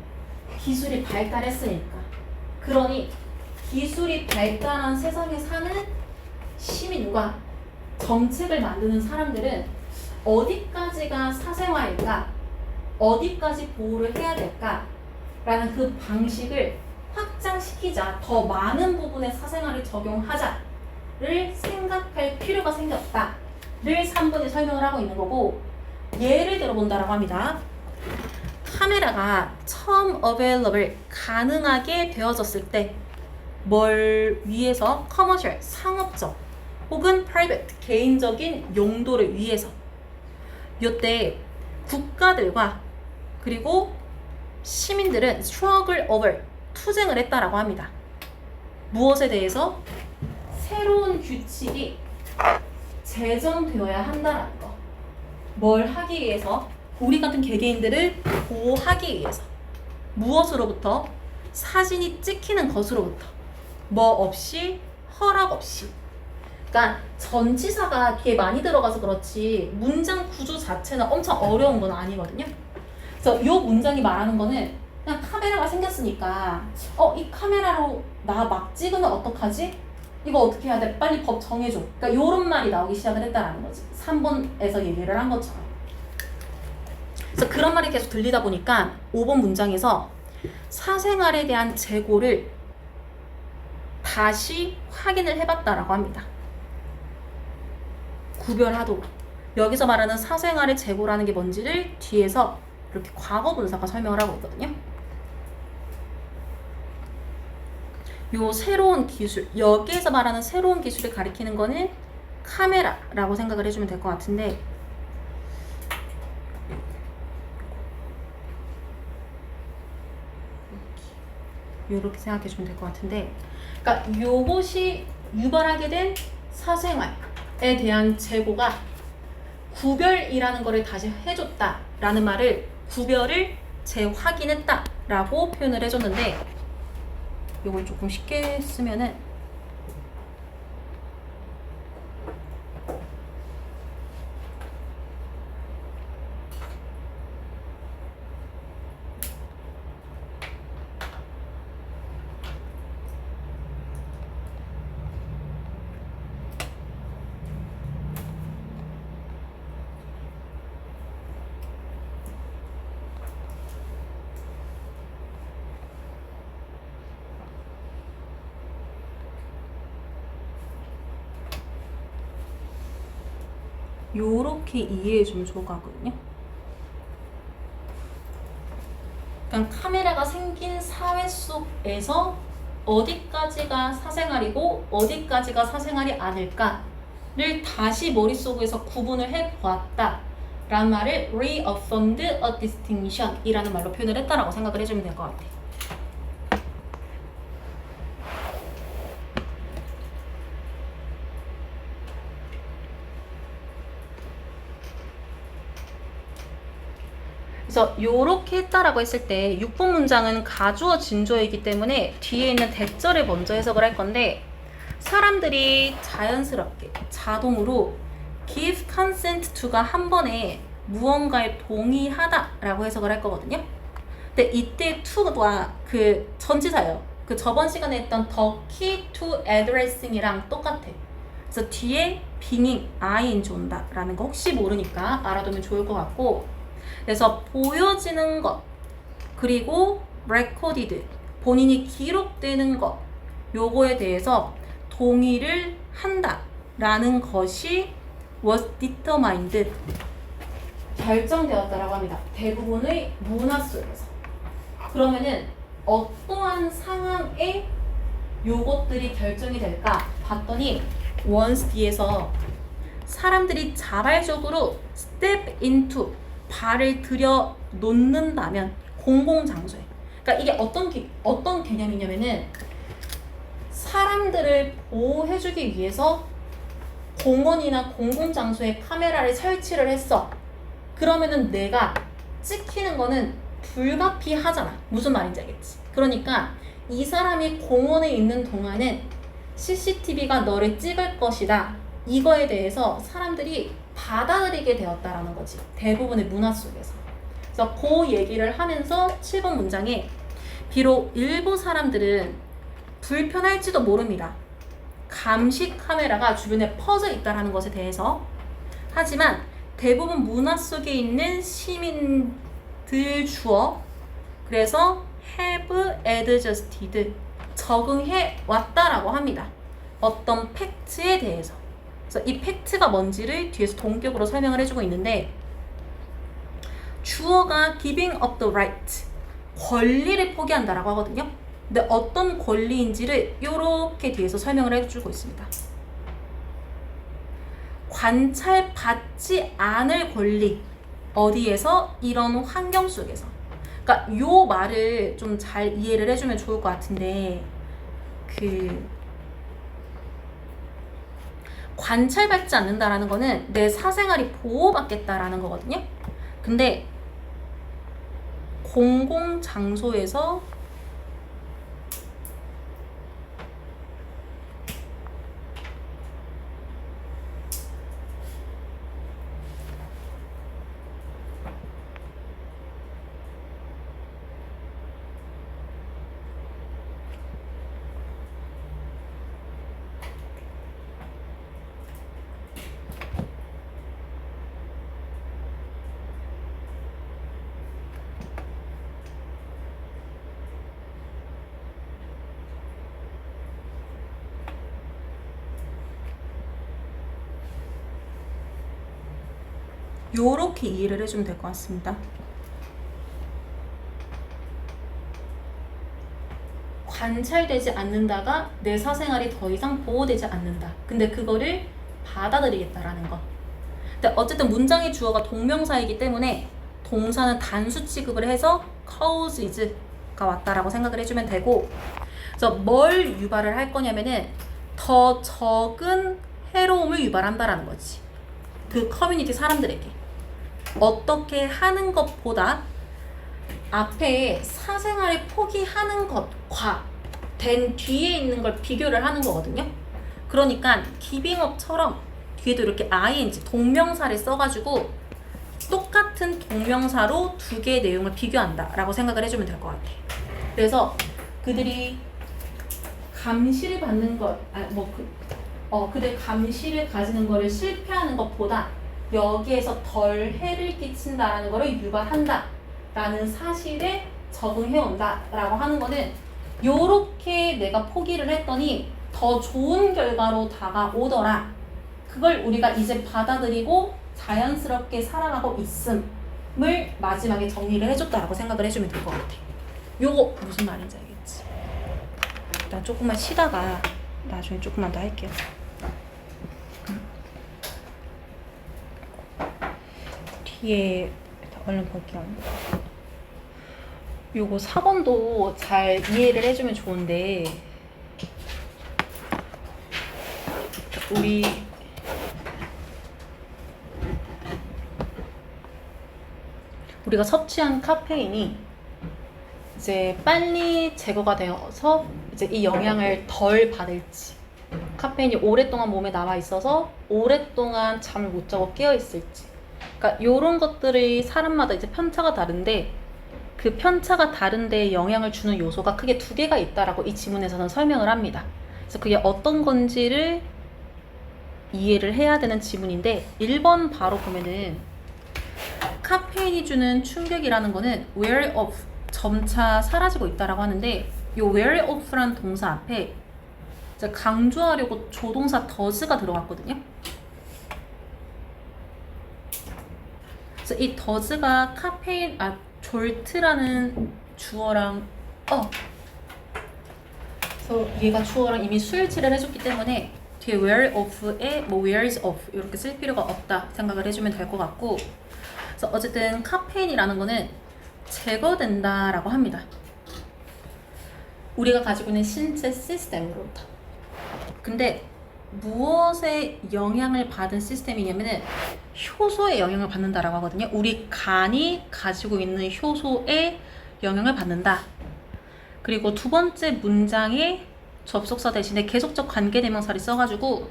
기술이 발달했으니까. 그러니 기술이 발달한 세상에 사는 시민과 정책을 만드는 사람들은 어디까지가 사생활일까? 어디까지 보호를 해야 될까? 라는 그 방식을 확장시키자. 더 많은 부분의 사생활을 적용하자를 생각할 필요가 생겼다. 를 3번이 설명을 하고 있는 거고, 예를 들어 본다라고 합니다. 카메라가 처음 available, 가능하게 되어졌을 때 뭘 위해서? 커머셜, 상업적 혹은 private, 개인적인 용도를 위해서. 이때 국가들과 그리고 시민들은 struggle over, 투쟁을 했다라고 합니다. 무엇에 대해서? 새로운 규칙이 제정되어야 한다라는 거. 뭘 하기 위해서? 우리 같은 개개인들을 보호하기 위해서. 무엇으로부터? 사진이 찍히는 것으로부터. 뭐 없이? 허락 없이. 그러니까 전치사가 뒤에 많이 들어가서 그렇지 문장 구조 자체는 엄청 어려운 건 아니거든요. 그래서 이 문장이 말하는 거는 그냥 카메라가 생겼으니까 이 카메라로 나 막 찍으면 어떡하지? 이거 어떻게 해야 돼? 빨리 법 정해줘. 그러니까 요런 말이 나오기 시작을 했다라는 거지. 3번에서 얘기를 한 것처럼. 그래서 그런 말이 계속 들리다 보니까 5번 문장에서 사생활에 대한 재고를 다시 확인을 해봤다라고 합니다. 구별하도록. 여기서 말하는 사생활의 재고라는 게 뭔지를 뒤에서 이렇게 과거 분사가 설명을 하고 있거든요. 요 새로운 기술, 여기에서 말하는 새로운 기술을 가리키는 거는 카메라라고 생각을 해주면 될 것 같은데, 이렇게 생각해주면 될 것 같은데, 그러니까 요것이 유발하게 된 사생활에 대한 재고가 구별이라는 거를 다시 해줬다라는 말을 구별을 재확인했다라고 표현을 해줬는데 이걸 조금 쉽게 쓰면은 요렇게 이해해주면 좋을 것 같거든요. 그러니까 카메라가 생긴 사회 속에서 어디까지가 사생활이고 어디까지가 사생활이 아닐까를 다시 머릿속에서 구분을 해보았다 라는 말을 reaffirmed a distinction 이라는 말로 표현을 했다라고 생각을 해주면 될 것 같아요. 그래서 요렇게 했다라고 했을 때 6번 문장은 가주어 진주어이기 때문에 뒤에 있는 대절을 먼저 해석을 할 건데 사람들이 자연스럽게 자동으로 give consent to가 한 번에 무언가에 동의하다 라고 해석을 할 거거든요. 근데 이때 to가 그 전치사예요. 그 저번 시간에 했던 the key to addressing이랑 똑같아. 그래서 뒤에 being ing 온다 라는 거 혹시 모르니까 알아두면 좋을 것 같고, 그래서 보여지는 것 그리고 recorded 본인이 기록되는 것 요거에 대해서 동의를 한다 라는 것이 was determined 결정되었다라고 합니다. 대부분의 문화 속에서. 그러면은 어떠한 상황에 요것들이 결정이 될까 봤더니 once 뒤에서 사람들이 자발적으로 step into 발을 들여 놓는다면 공공장소에, 그러니까 이게 어떤 개념이냐면은 사람들을 보호해주기 위해서 공원이나 공공장소에 카메라를 설치를 했어. 그러면은 내가 찍히는 거는 불가피하잖아. 무슨 말인지 알겠지? 그러니까 이 사람이 공원에 있는 동안은 CCTV가 너를 찍을 것이다. 이거에 대해서 사람들이 받아들이게 되었다라는 거지. 대부분의 문화 속에서. 그래서 그 얘기를 하면서 7번 문장에 비록 일부 사람들은 불편할지도 모릅니다. 감시 카메라가 주변에 퍼져 있다는 것에 대해서. 하지만 대부분 문화 속에 있는 시민들 주어 그래서 have adjusted 적응해 왔다라고 합니다. 어떤 팩트에 대해서. 그래서 이 팩트가 뭔지를 뒤에서 동격으로 설명을 해주고 있는데 주어가 giving up the right 권리를 포기한다라고 하거든요. 근데 어떤 권리인지를 이렇게 뒤에서 설명을 해주고 있습니다. 관찰받지 않을 권리 어디에서? 이런 환경 속에서. 그러니까 요 말을 좀 잘 이해를 해주면 좋을 것 같은데 관찰받지 않는다라는 거는 내 사생활이 보호받겠다라는 거거든요. 근데 공공장소에서 요렇게 이해를 해주면 될 것 같습니다. 관찰되지 않는다가 내 사생활이 더 이상 보호되지 않는다. 근데 그거를 받아들이겠다라는 거. 근데 어쨌든 문장의 주어가 동명사이기 때문에 동사는 단수 취급을 해서 causes가 왔다라고 생각을 해주면 되고, 그래서 뭘 유발을 할 거냐면은 더 적은 해로움을 유발한다라는 거지. 그 커뮤니티 사람들에게. 어떻게 하는 것보다 앞에 사생활을 포기하는 것과 된 뒤에 있는 걸 비교를 하는 거거든요. 그러니까 기빙업처럼 뒤에도 이렇게 ing, 동명사를 써가지고 똑같은 동명사로 두 개의 내용을 비교한다 라고 생각을 해주면 될 것 같아. 그래서 그들이 감시를 받는 것, 그들 감시를 가지는 거를 실패하는 것보다 여기에서 덜 해를 끼친다라는 거를 유발한다 라는 사실에 적응해온다 라고 하는 거는 요렇게 내가 포기를 했더니 더 좋은 결과로 다가오더라. 그걸 우리가 이제 받아들이고 자연스럽게 살아가고 있음을 마지막에 정리를 해줬다라고 생각을 해주면 될 것 같아. 요거 무슨 말인지 알겠지? 나 조금만 쉬다가 나중에 조금만 더 할게요. 뒤에 얼른 볼게요. 요거 4번도 잘 이해를 해주면 좋은데 우리가 섭취한 카페인이 이제 빨리 제거가 되어서 이제 이 영향을 덜 받을지, 카페인이 오랫동안 몸에 남아 있어서 오랫동안 잠을 못 자고 깨어 있을지, 그러니까 요런 것들이 사람마다 이제 편차가 다른데 그 편차가 다른데 영향을 주는 요소가 크게 두 개가 있다라고 이 지문에서는 설명을 합니다. 그래서 그게 어떤 건지를 이해를 해야 되는 지문인데 1번 바로 보면은 카페인이 주는 충격이라는 거는 wear off, 점차 사라지고 있다라고 하는데 이 wear off란 동사 앞에 이제 강조하려고 조동사 does가 들어갔거든요. 그래서 이 does가 카페인, 졸트라는 주어랑 그래서 얘가 주어랑 이미 수일치를 해줬기 때문에 뒤에 wear off에 wears off 이렇게 쓸 필요가 없다 생각을 해주면 될 것 같고, 그래서 어쨌든 카페인이라는 거는 제거된다라고 합니다. 우리가 가지고 있는 신체 시스템으로부터. 근데 무엇에 영향을 받은 시스템이냐면은 효소에 영향을 받는다라고 하거든요. 우리 간이 가지고 있는 효소에 영향을 받는다. 그리고 두 번째 문장에 접속사 대신에 계속적 관계대명사를 써가지고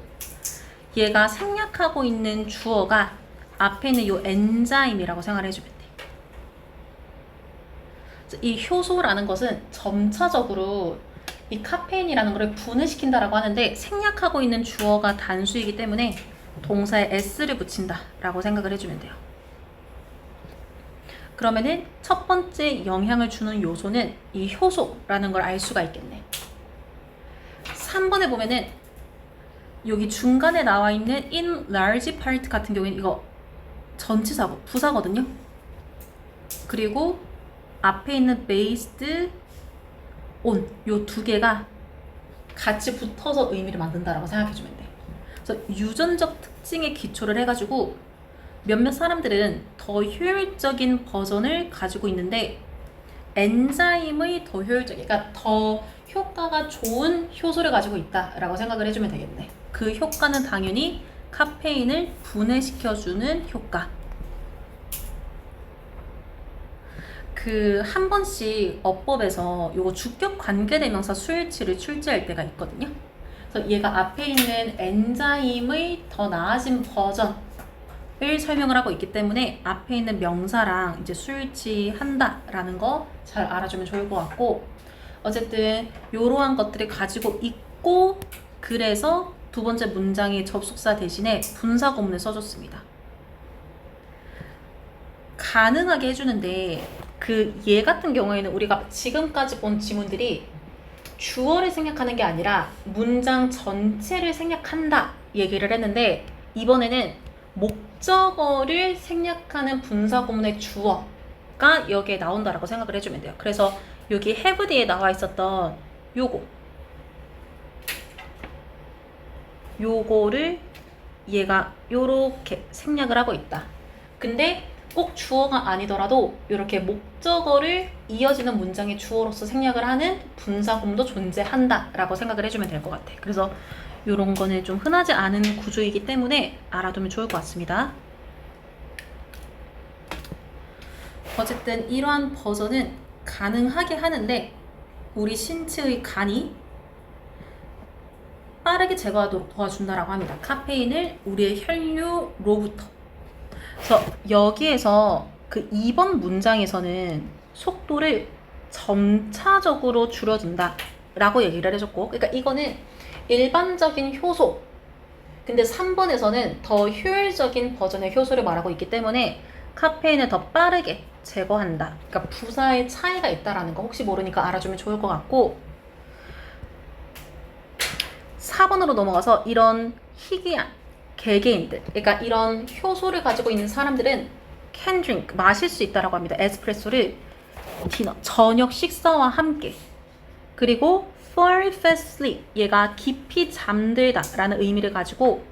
얘가 생략하고 있는 주어가 앞에 있는 요 엔자임이라고 생각을 해주면 돼. 이 효소라는 것은 점차적으로 이 카페인이라는 것을 분해시킨다라고 하는데 생략하고 있는 주어가 단수이기 때문에 동사에 s를 붙인다라고 생각을 해주면 돼요. 그러면은 첫 번째 영향을 주는 요소는 이 효소라는 걸 알 수가 있겠네. 3번에 보면은 여기 중간에 나와 있는 in large part 같은 경우에는 이거 전치사고 부사거든요. 그리고 앞에 있는 based on 요 두 개가 같이 붙어서 의미를 만든다라고 생각해주면 돼. 그래서 유전적 특징에 기초를 해가지고 몇몇 사람들은 더 효율적인 버전을 가지고 있는데 엔자임의 더 효율적인, 그러니까 더 효과가 좋은 효소를 가지고 있다라고 생각을 해주면 되겠네. 그 효과는 당연히 카페인을 분해시켜주는 효과. 그 한 번씩 어법에서 요거 주격 관계대명사 수일치를 출제할 때가 있거든요. 그래서 얘가 앞에 있는 엔자임의 더 나아진 버전을 설명을 하고 있기 때문에 앞에 있는 명사랑 이제 수일치 한다라는 거 잘 알아주면 좋을 것 같고, 어쨌든 요러한 것들을 가지고 있고 그래서 두 번째 문장의 접속사 대신에 분사 구문을 써줬습니다. 가능하게 해주는데 그 얘 같은 경우에는 우리가 지금까지 본 지문들이 주어를 생략하는 게 아니라 문장 전체를 생략한다 얘기를 했는데 이번에는 목적어를 생략하는 분사 구문의 주어가 여기에 나온다라고 생각을 해주면 돼요. 그래서 여기 have 뒤에 나와 있었던 요거를 얘가 요렇게 생략을 하고 있다. 근데 꼭 주어가 아니더라도 이렇게 목적어를 이어지는 문장의 주어로서 생략을 하는 분사구문도 존재한다 라고 생각을 해주면 될 것 같아. 그래서 이런 거는 좀 흔하지 않은 구조이기 때문에 알아두면 좋을 것 같습니다. 어쨌든 이러한 버전은 가능하게 하는데 우리 신체의 간이 빠르게 제거하도록 도와준다라고 합니다. 카페인을 우리의 혈류로부터. 그래서 여기에서 그 2번 문장에서는 속도를 점차적으로 줄여준다 라고 얘기를 해줬고, 그러니까 이거는 일반적인 효소, 근데 3번에서는 더 효율적인 버전의 효소를 말하고 있기 때문에 카페인을 더 빠르게 제거한다. 그러니까 부사의 차이가 있다라는 거 혹시 모르니까 알아주면 좋을 것 같고, 4번으로 넘어가서 이런 희귀한 개개인들, 그러니까 이런 효소를 가지고 있는 사람들은 can drink, 마실 수 있다라고 합니다. 에스프레소를 디너, 저녁 식사와 함께. 그리고 fall fast sleep, 얘가 깊이 잠들다 라는 의미를 가지고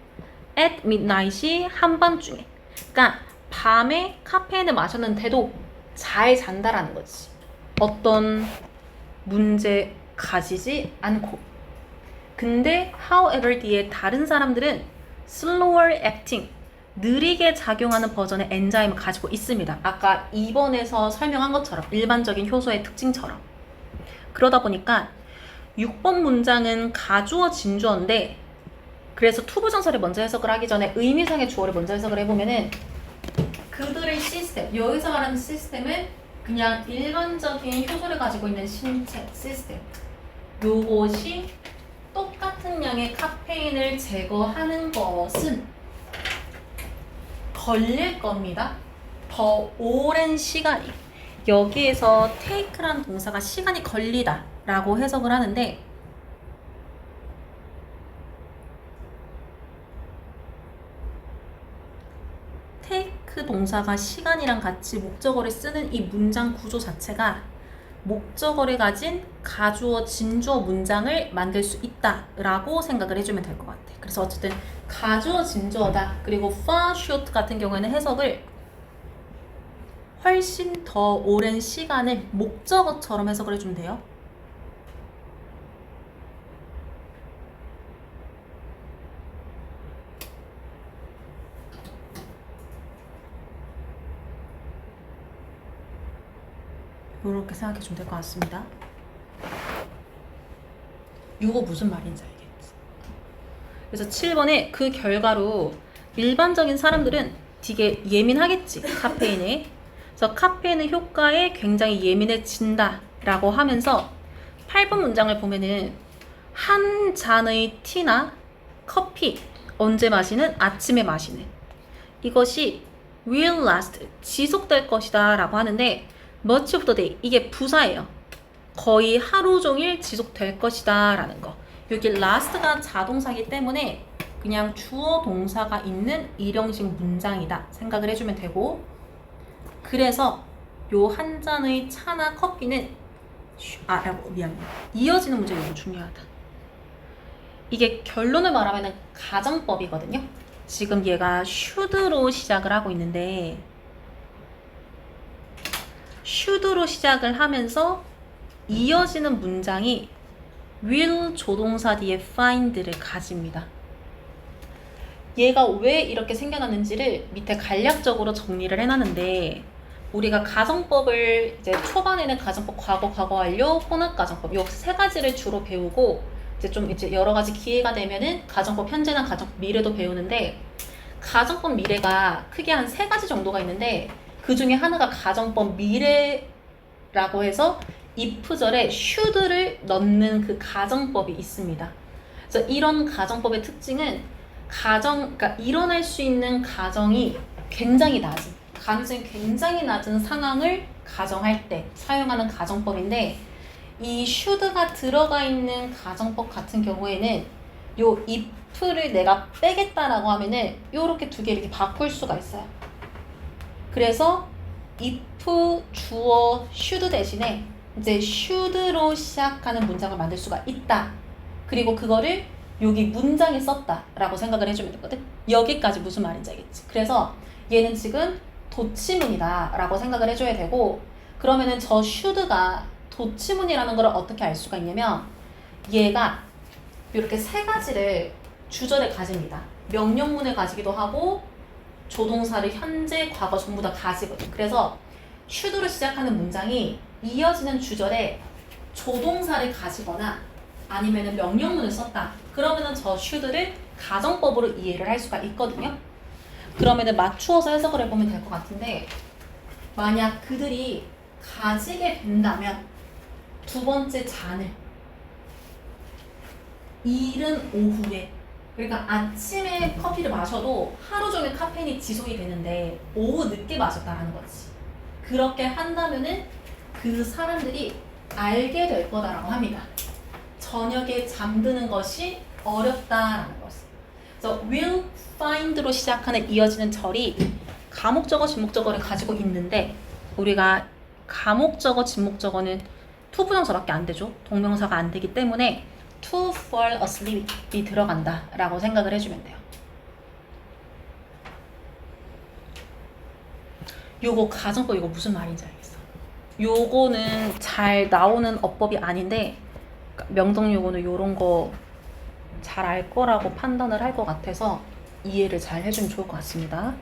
at midnight이 한밤중에, 그러니까 밤에 카페인을 마셨는데도 잘 잔다라는 거지. 어떤 문제 가지지 않고. 근데 however 뒤에 다른 사람들은 slower acting, 느리게 작용하는 버전의 엔자임을 가지고 있습니다. 아까 2번에서 설명한 것처럼 일반적인 효소의 특징처럼. 그러다 보니까 6번 문장은 가주어 진주어인데, 그래서 투부정사를 먼저 해석을 하기 전에 의미상의 주어를 먼저 해석을 해보면은 그들의 시스템, 여기서 말하는 시스템은 그냥 일반적인 효소를 가지고 있는 신체 시스템, 요것이 똑같은 양의 카페인을 제거하는 것은 걸릴 겁니다. 더 오랜 시간이. 여기에서 take라는 동사가 시간이 걸리다 라고 해석을 하는데, take 동사가 시간이랑 같이 목적어를 쓰는 이 문장 구조 자체가 목적어를 가진 가주어, 진주어 문장을 만들 수 있다라고 생각을 해주면 될 것 같아. 그래서 어쨌든 가주어, 진주어다. 그리고 far short 같은 경우에는 해석을 훨씬 더 오랜 시간을 목적어처럼 해석을 해주면 돼요. 이렇게 생각해 주면 될 것 같습니다. 이거 무슨 말인지 알겠지? 그래서 7번에 그 결과로 일반적인 사람들은 되게 예민하겠지, 카페인에. 그래서 카페인의 효과에 굉장히 예민해진다 라고 하면서 8번 문장을 보면은 한 잔의 티나 커피, 언제 마시는? 아침에 마시는. 이것이 will last, 지속될 것이다 라고 하는데 much of the day, 이게 부사예요. 거의 하루 종일 지속될 것이다 라는 거. 여기 last가 자동사이기 때문에 그냥 주어 동사가 있는 일형식 문장이다 생각을 해주면 되고, 그래서 요 한 잔의 차나 커피는 미안해, 이어지는 문제 이거 중요하다. 이게 결론을 말하면 가정법이거든요. 지금 얘가 should로 시작을 하고 있는데 should로 시작을 하면서 이어지는 문장이 will 조동사 뒤에 find를 가집니다. 얘가 왜 이렇게 생겨났는지를 밑에 간략적으로 정리를 해놨는데, 우리가 가정법을 이제 초반에는 가정법 과거, 과거 완료, 혼합 가정법 이 세 가지를 주로 배우고 이제 여러 가지 기회가 되면은 가정법 현재나 가정법 미래도 배우는데, 가정법 미래가 크게 한 세 가지 정도가 있는데 그 중에 하나가 가정법 미래라고 해서 if절에 should를 넣는 그 가정법이 있습니다. 그래서 이런 가정법의 특징은 그러니까 일어날 수 있는 가정이 굉장히 낮은, 가능성이 굉장히 낮은 상황을 가정할 때 사용하는 가정법인데, 이 should가 들어가 있는 가정법 같은 경우에는 요 if를 내가 빼겠다라고 하면은 요렇게 두 개 이렇게 바꿀 수가 있어요. 그래서 if 주어 should 대신에 이제 should로 시작하는 문장을 만들 수가 있다. 그리고 그거를 여기 문장에 썼다라고 생각을 해주면 되거든. 여기까지 무슨 말인지 알겠지? 그래서 얘는 지금 도치문이다 라고 생각을 해줘야 되고, 그러면은 저 should가 도치문이라는 걸 어떻게 알 수가 있냐면 얘가 이렇게 세 가지를 주절에 가집니다. 명령문을 가지기도 하고 조동사를 현재, 과거 전부 다 가지거든. 그래서 should로 시작하는 문장이 이어지는 주절에 조동사를 가지거나 아니면은 명령문을 썼다. 그러면은 저 should를 가정법으로 이해를 할 수가 있거든요. 그러면은 맞추어서 해석을 해보면 될 것 같은데, 만약 그들이 가지게 된다면 두 번째 잔을 이른 오후에, 그러니까 아침에 커피를 마셔도 하루 종일 카페인이 지속이 되는데 오후 늦게 마셨다라는 거지. 그렇게 한다면은 그 사람들이 알게 될 거다라고 합니다. 저녁에 잠드는 것이 어렵다라는 것을. 그래서 will find로 시작하는 이어지는 절이 가목적어, 진목적어를 가지고 있는데, 우리가 가목적어, 진목적어는 투부정사밖에 안 되죠. 동명사가 안 되기 때문에 to fall asleep이 들어간다 라고 생각을 해주면 돼요. 요거 가정법, 이거 무슨 말인지 알겠어. 요거는 잘 나오는 어법이 아닌데 명동 요거는 요런 거 잘 알 거라고 판단을 할 것 같아서 이해를 잘 해주면 좋을 것 같습니다.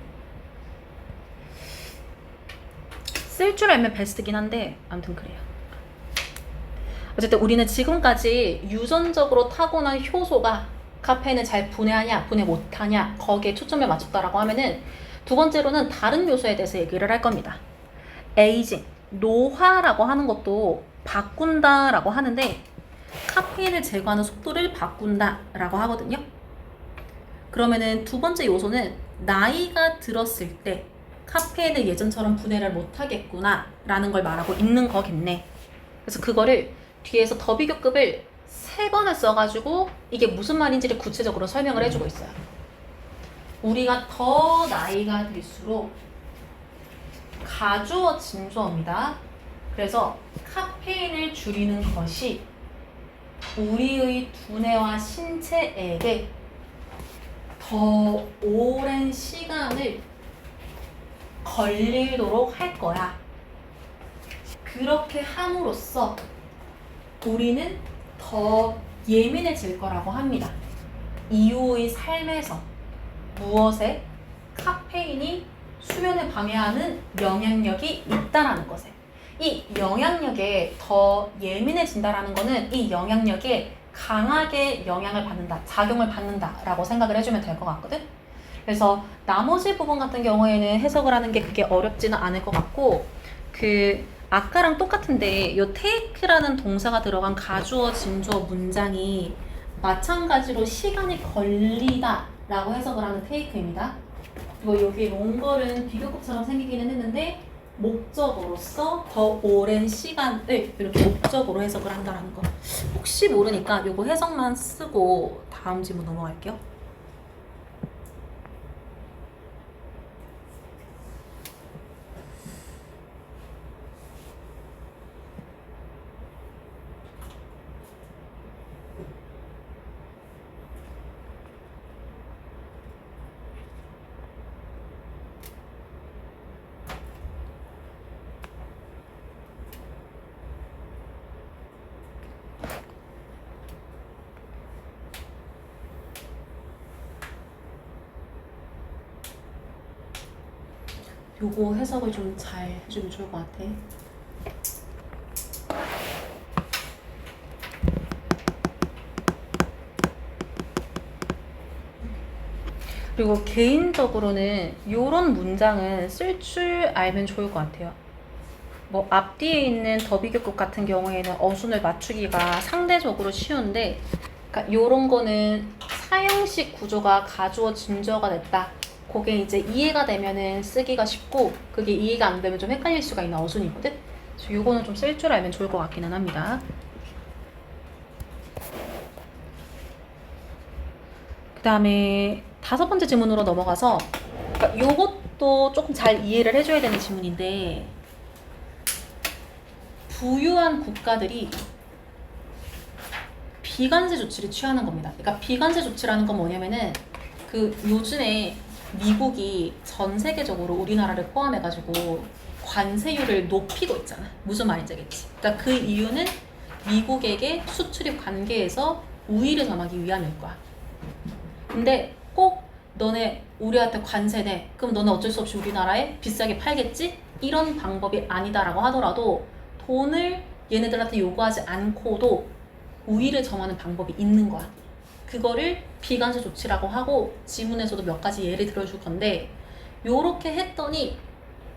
쓸 줄 알면 베스트긴 한데 아무튼 그래요. 어쨌든 우리는 지금까지 유전적으로 타고난 효소가 카페인을 잘 분해하냐 분해 못하냐 거기에 초점을 맞췄다라고 하면은, 두 번째로는 다른 요소에 대해서 얘기를 할 겁니다. 에이징, 노화라고 하는 것도 바꾼다라고 하는데 카페인을 제거하는 속도를 바꾼다라고 하거든요. 그러면은 두 번째 요소는 나이가 들었을 때 카페인을 예전처럼 분해를 못하겠구나 라는 걸 말하고 있는 거겠네. 그래서 그거를 뒤에서 더 비교급을 3번을 써가지고 이게 무슨 말인지를 구체적으로 설명을 해주고 있어요. 우리가 더 나이가 들수록 가주어 진주어입니다. 그래서 카페인을 줄이는 것이 우리의 두뇌와 신체에게 더 오랜 시간을 걸리도록 할 거야. 그렇게 함으로써 우리는 더 예민해질 거라고 합니다. 이후의 삶에서 무엇에 카페인이 수면을 방해하는 영향력이 있다라는 것에, 이 영향력에 더 예민해진다라는 거는 이 영향력에 강하게 영향을 받는다, 작용을 받는다라고 생각을 해주면 될 것 같거든. 그래서 나머지 부분 같은 경우에는 해석을 하는 게 그게 어렵지는 않을 것 같고, 아까랑 똑같은데 요 take라는 동사가 들어간 가주어, 진주어 문장이 마찬가지로 시간이 걸리다 라고 해석을 하는 take입니다. 그리고 여기 롱걸은 비교급처럼 생기기는 했는데 목적으로서 더 오랜 시간을 이렇게 목적으로 해석을 한다는 거. 혹시 모르니까 요거 해석만 쓰고 다음 질문 넘어갈게요. 요거 해석을 좀 잘 해주면 좋을 것 같아. 그리고 개인적으로는 요런 문장은 쓸 줄 알면 좋을 것 같아요. 뭐 앞뒤에 있는 더비교급 같은 경우에는 어순을 맞추기가 상대적으로 쉬운데, 그러니까 요런 거는 사형식 구조가 가주어 진주어가 됐다. 그게 이제 이해가 되면은 쓰기가 쉽고, 그게 이해가 안 되면 좀 헷갈릴 수가 있는 어순이거든. 그래서 요거는 좀 쓸 줄 알면 좋을 것 같기는 합니다. 그 다음에 5번째 질문으로 넘어가서, 그러니까 요것도 조금 잘 이해를 해줘야 되는 질문인데, 부유한 국가들이 비관세 조치를 취하는 겁니다. 그러니까 비관세 조치라는 건 뭐냐면은, 요즘에 미국이 전 세계적으로 우리나라를 포함해가지고 관세율을 높이고 있잖아. 무슨 말인지 알겠지? 그러니까 그 이유는 미국에게 수출입 관계에서 우위를 점하기 위함일 거야. 근데 꼭 너네 우리한테 관세 내. 그럼 너네 어쩔 수 없이 우리나라에 비싸게 팔겠지? 이런 방법이 아니다라고 하더라도 돈을 얘네들한테 요구하지 않고도 우위를 점하는 방법이 있는 거야. 그거를 비관세 조치라고 하고 지문에서도 몇 가지 예를 들어줄 건데 요렇게 했더니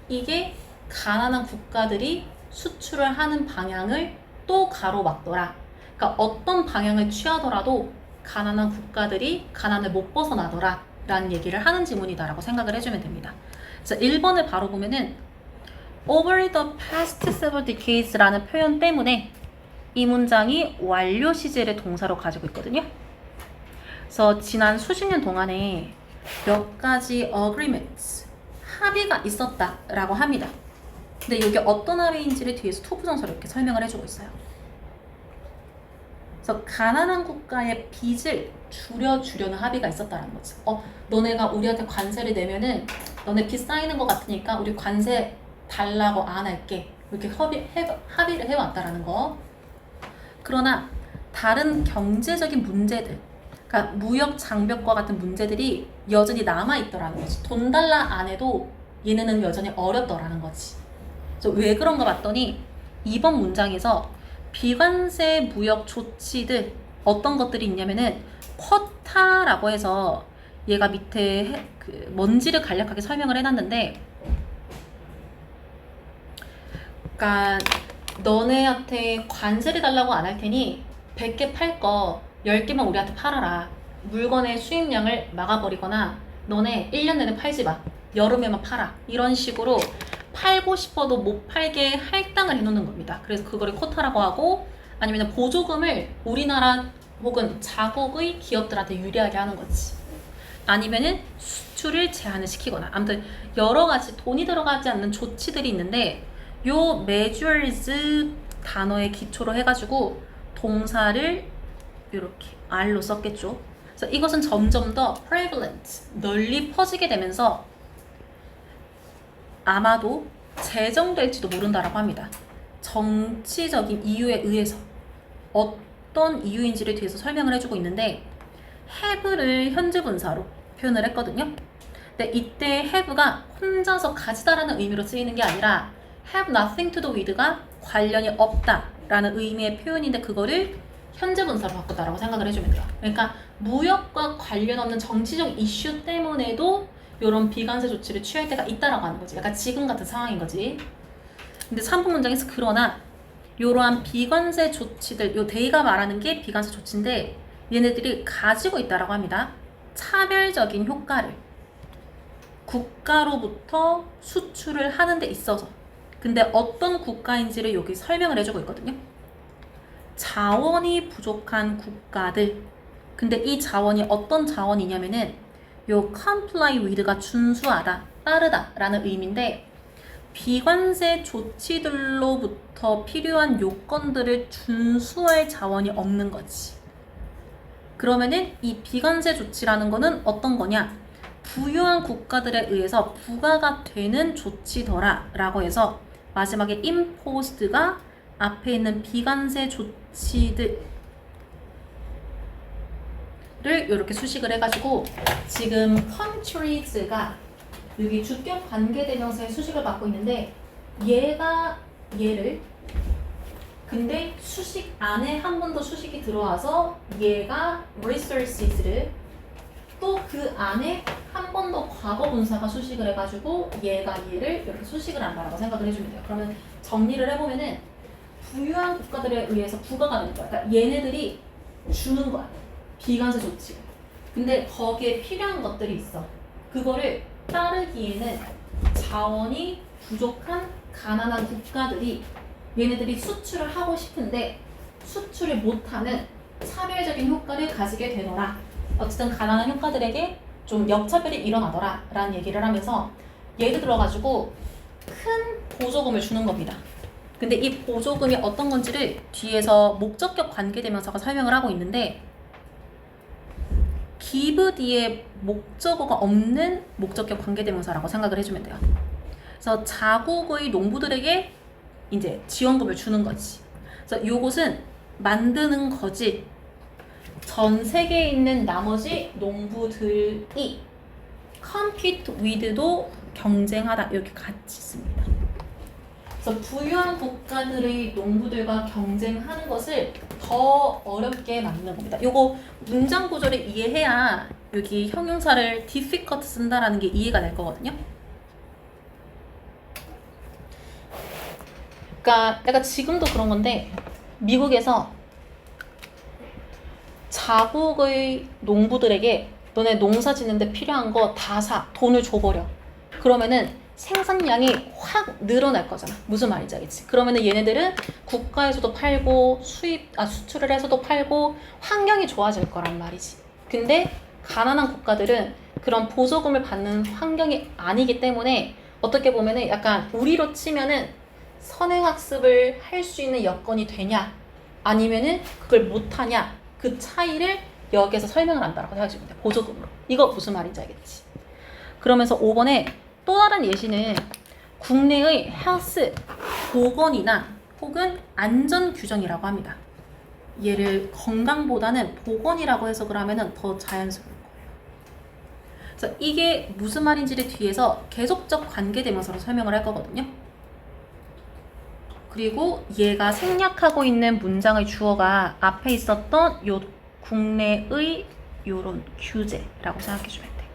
이게 가난한 국가들이 수출을 하는 방향을 또 가로막더라. 그러니까 어떤 방향을 취하더라도 가난한 국가들이 가난을 못 벗어나더라 라는 얘기를 하는 지문이다라고 생각을 해주면 됩니다. 그래서 1번을 바로 보면은 over the past several decades라는 표현 때문에 이 문장이 완료 시제를 동사로 가지고 있거든요. 그래서 지난 수십 년 동안에 몇 가지 agreements, 합의가 있었다라고 합니다. 근데 이게 어떤 합의인지를 뒤에서 투부정사로 이렇게 설명을 해주고 있어요. 그래서 가난한 국가의 빚을 줄여주려는 합의가 있었다는 거지. 너네가 우리한테 관세를 내면은 너네 빚 쌓이는 것 같으니까 우리 관세 달라고 안 할게. 이렇게 합의를 해왔다라는 거. 그러나 다른 경제적인 문제들, 그러니까 무역 장벽과 같은 문제들이 여전히 남아있더라는 거지. 돈 달라 안 해도 얘네는 여전히 어렵더라는 거지. 그래서 왜 그런가 봤더니 이번 문장에서 비관세 무역 조치들 어떤 것들이 있냐면은 쿼타라고 해서 얘가 밑에 그 뭔지를 간략하게 설명을 해놨는데, 그러니까 너네한테 관세를 달라고 안 할 테니 100개 팔 거 10개만 우리한테 팔아라. 물건의 수입량을 막아버리거나 너네 1년 내내 팔지 마. 여름에만 팔아. 이런 식으로 팔고 싶어도 못 팔게 할당을 해놓는 겁니다. 그래서 그거를 쿼타라고 하고, 아니면 보조금을 우리나라 혹은 자국의 기업들한테 유리하게 하는 거지. 아니면은 수출을 제한을 시키거나, 아무튼 여러 가지 돈이 들어가지 않는 조치들이 있는데 요 measures 단어의 기초로 해가지고 동사를 이렇게 R로 썼겠죠. 그래서 이것은 점점 더 prevalent, 널리 퍼지게 되면서 아마도 제정될지도 모른다라고 합니다. 정치적인 이유에 의해서. 어떤 이유인지를 뒤에서 설명을 해주고 있는데 have를 현재 분사로 표현을 했거든요. 근데 이때 have가 혼자서 가지다라는 의미로 쓰이는 게 아니라 have nothing to do with가 관련이 없다라는 의미의 표현인데 그거를 현재 분사로 바꿨다라고 생각을 해주면 돼요. 그러니까 무역과 관련 없는 정치적 이슈 때문에도 이런 비관세 조치를 취할 때가 있다라고 하는 거지. 약간 지금 같은 상황인 거지. 근데 3분 문장에서 그러나 이러한 비관세 조치들, 요 데이가 말하는 게 비관세 조치인데 얘네들이 가지고 있다라고 합니다. 차별적인 효과를 국가로부터 수출을 하는 데 있어서. 근데 어떤 국가인지를 여기 설명을 해주고 있거든요. 자원이 부족한 국가들. 근데 이 자원이 어떤 자원이냐면은 요 comply with가 준수하다, 따르다 라는 의미인데 비관세 조치들로부터 필요한 요건들을 준수할 자원이 없는 거지. 그러면은 이 비관세 조치라는 거는 어떤 거냐? 부유한 국가들에 의해서 부과가 되는 조치더라 라고 해서 마지막에 imposed가 앞에 있는 비관세 조치들을 이렇게 수식을 해가지고 지금 countries가 여기 주격 관계대명사의 수식을 받고 있는데 얘가 얘를 근데 수식 안에 한 번 더 수식이 들어와서 얘가 resources를 또 그 안에 한 번 더 과거 분사가 수식을 해가지고 얘가 얘를 이렇게 수식을 한다라고 생각을 해주면 돼요. 그러면 정리를 해보면은 부유한 국가들에 의해서 부과가 되는 거야. 그러니까 얘네들이 주는 거야. 비관세 조치. 근데 거기에 필요한 것들이 있어. 그거를 따르기에는 자원이 부족한 가난한 국가들이 얘네들이 수출을 하고 싶은데 수출을 못하는 차별적인 효과를 가지게 되더라. 어쨌든 가난한 국가들에게 좀 역차별이 일어나더라 라는 얘기를 하면서 예를 들어가지고 큰 보조금을 주는 겁니다. 근데 이 보조금이 어떤 건지를 뒤에서 목적격 관계대명사가 설명을 하고 있는데 give 뒤에 목적어가 없는 목적격 관계대명사라고 생각을 해주면 돼요. 그래서 자국의 농부들에게 이제 지원금을 주는 거지. 그래서 요것은 만드는 거지. 전 세계에 있는 나머지 농부들이 compete with도 경쟁하다 이렇게 같이 씁니다. 그래서 부유한 국가들의 농부들과 경쟁하는 것을 더 어렵게 만드는 겁니다. 요거 문장 구조를 이해해야 여기 형용사를 difficult 쓴다라는 게 이해가 될 거거든요. 그러니까 약간 지금도 그런 건데 미국에서 자국의 농부들에게 너네 농사 짓는데 필요한 거 다 사, 돈을 줘버려. 그러면은 생산량이 확 늘어날 거잖아. 무슨 말인지 알겠지? 그러면은 얘네들은 국가에서도 팔고 수출을 해서도 팔고 환경이 좋아질 거란 말이지. 근데 가난한 국가들은 그런 보조금을 받는 환경이 아니기 때문에 어떻게 보면은 약간 우리로 치면은 선행학습을 할 수 있는 여건이 되냐 아니면은 그걸 못하냐 그 차이를 여기에서 설명을 한다라고 생각하시면 돼. 보조금으로. 이거 무슨 말인지 알겠지? 그러면서 5번에 또 다른 예시는 국내의 헬스, 보건이나 혹은 안전 규정이라고 합니다. 얘를 건강보다는 보건이라고 해석을 하면 더 자연스러울 거예요. 그래서 이게 무슨 말인지를 뒤에서 계속적 관계대명사로 설명을 할 거거든요. 그리고 얘가 생략하고 있는 문장의 주어가 앞에 있었던 요 국내의 요런 규제라고 생각해주면 돼.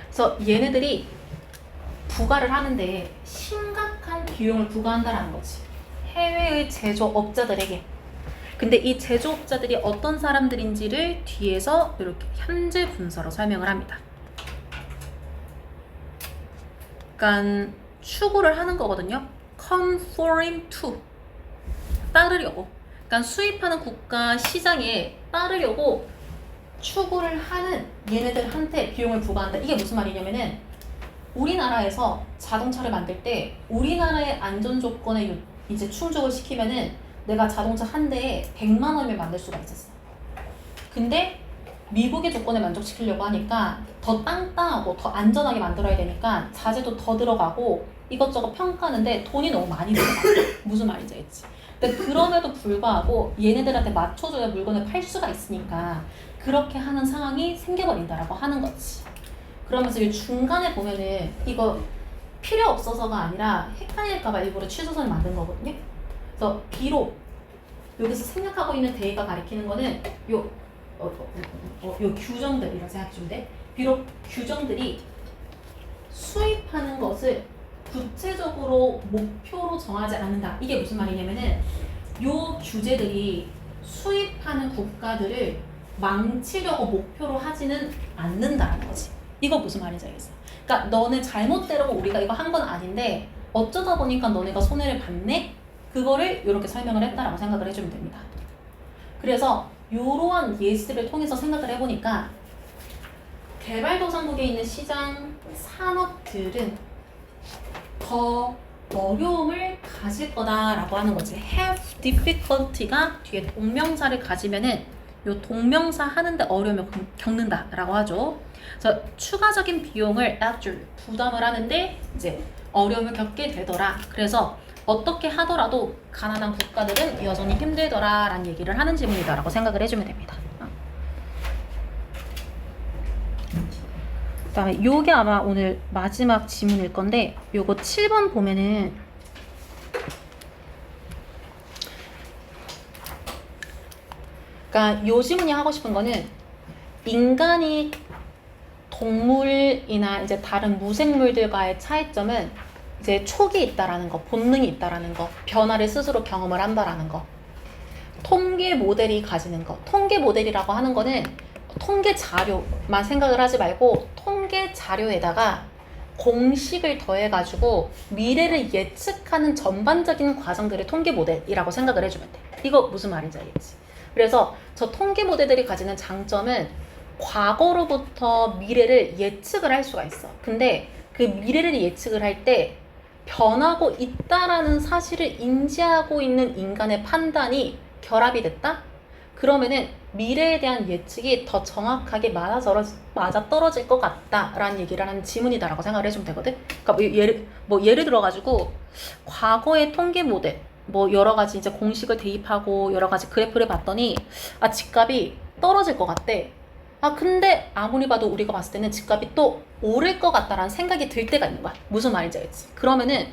그래서 얘네들이 부과를 하는데 심각한 비용을 부과한다는 거지. 해외의 제조업자들에게. 근데 이 제조업자들이 어떤 사람들인지를 뒤에서 이렇게 현재 분사로 설명을 합니다. 그러니까 추구를 하는 거거든요. conform to. 따르려고. 그러니까 수입하는 국가 시장에 따르려고 추구를 하는 얘네들한테 비용을 부과한다. 이게 무슨 말이냐면은 우리나라에서 자동차를 만들 때 우리나라의 안전 조건에 이제 충족을 시키면은 내가 자동차 한 대에 100만 원을 만들 수가 있었어. 근데 미국의 조건에 만족시키려고 하니까 더 땅땅하고 더 안전하게 만들어야 되니까 자재도 더 들어가고 이것저것 평가하는데 돈이 너무 많이 들어가. 무슨 말인지 알겠지? 근데 그럼에도 불구하고 얘네들한테 맞춰줘야 물건을 팔 수가 있으니까 그렇게 하는 상황이 생겨버린다라고 하는 거지. 그러면서 이 중간에 보면은 이거 필요 없어서가 아니라 헷갈릴까봐 일부러 취소선을 만든 거거든요. 그래서 비록 여기서 생략하고 있는 데이가 가리키는 거는 요 규정들이라고 생각해주면 돼. 비록 규정들이 수입하는 것을 구체적으로 목표로 정하지 않는다. 이게 무슨 말이냐면은 요 규제들이 수입하는 국가들을 망치려고 목표로 하지는 않는다라는 거지. 이거 무슨 말인지 알겠어? 그러니까 너네 잘못대로 우리가 이거 한 건 아닌데 어쩌다 보니까 너네가 손해를 봤네? 그거를 이렇게 설명을 했다라고 생각을 해주면 됩니다. 그래서 이러한 예시를 통해서 생각을 해보니까 개발도상국에 있는 시장 산업들은 더 어려움을 가질 거다라고 하는 거지. have difficulty가 뒤에 동명사를 가지면은 요 동명사 하는데 어려움을 겪는다라고 하죠. 그래서 추가적인 비용을 actually 부담을 하는데 이제 어려움을 겪게 되더라. 그래서 어떻게 하더라도 가난한 국가들은 여전히 힘들더라라는 얘기를 하는 지문이다라고 생각을 해주면 됩니다. 그다음에 요게 아마 오늘 마지막 지문일 건데 요거 7번 보면은 그러니까 요 지문이 하고 싶은 거는 인간이 동물이나 이제 다른 무생물들과의 차이점은 이제 촉이 있다라는 거, 본능이 있다라는 거, 변화를 스스로 경험을 한다라는 거. 통계 모델이 가지는 거. 통계 모델이라고 하는 거는 통계 자료만 생각을 하지 말고 통계 자료에다가 공식을 더해가지고 미래를 예측하는 전반적인 과정들을 통계 모델이라고 생각을 해주면 돼. 이거 무슨 말인지 알겠지? 그래서 저 통계 모델들이 가지는 장점은 과거로부터 미래를 예측을 할 수가 있어. 근데 그 미래를 예측을 할 때 변하고 있다라는 사실을 인지하고 있는 인간의 판단이 결합이 됐다? 그러면은 미래에 대한 예측이 더 정확하게 맞아떨어질 것 같다라는 얘기를 하는 지문이다라고 생각을 해주면 되거든. 그러니까 예를 들어가지고 과거의 통계 모델 뭐 여러 가지 이제 공식을 대입하고 여러 가지 그래프를 봤더니 아 집값이 떨어질 것 같대. 아 근데 아무리 봐도 우리가 봤을 때는 집값이 또 오를 것 같다라는 생각이 들 때가 있는 거야. 무슨 말인지 알지? 그러면은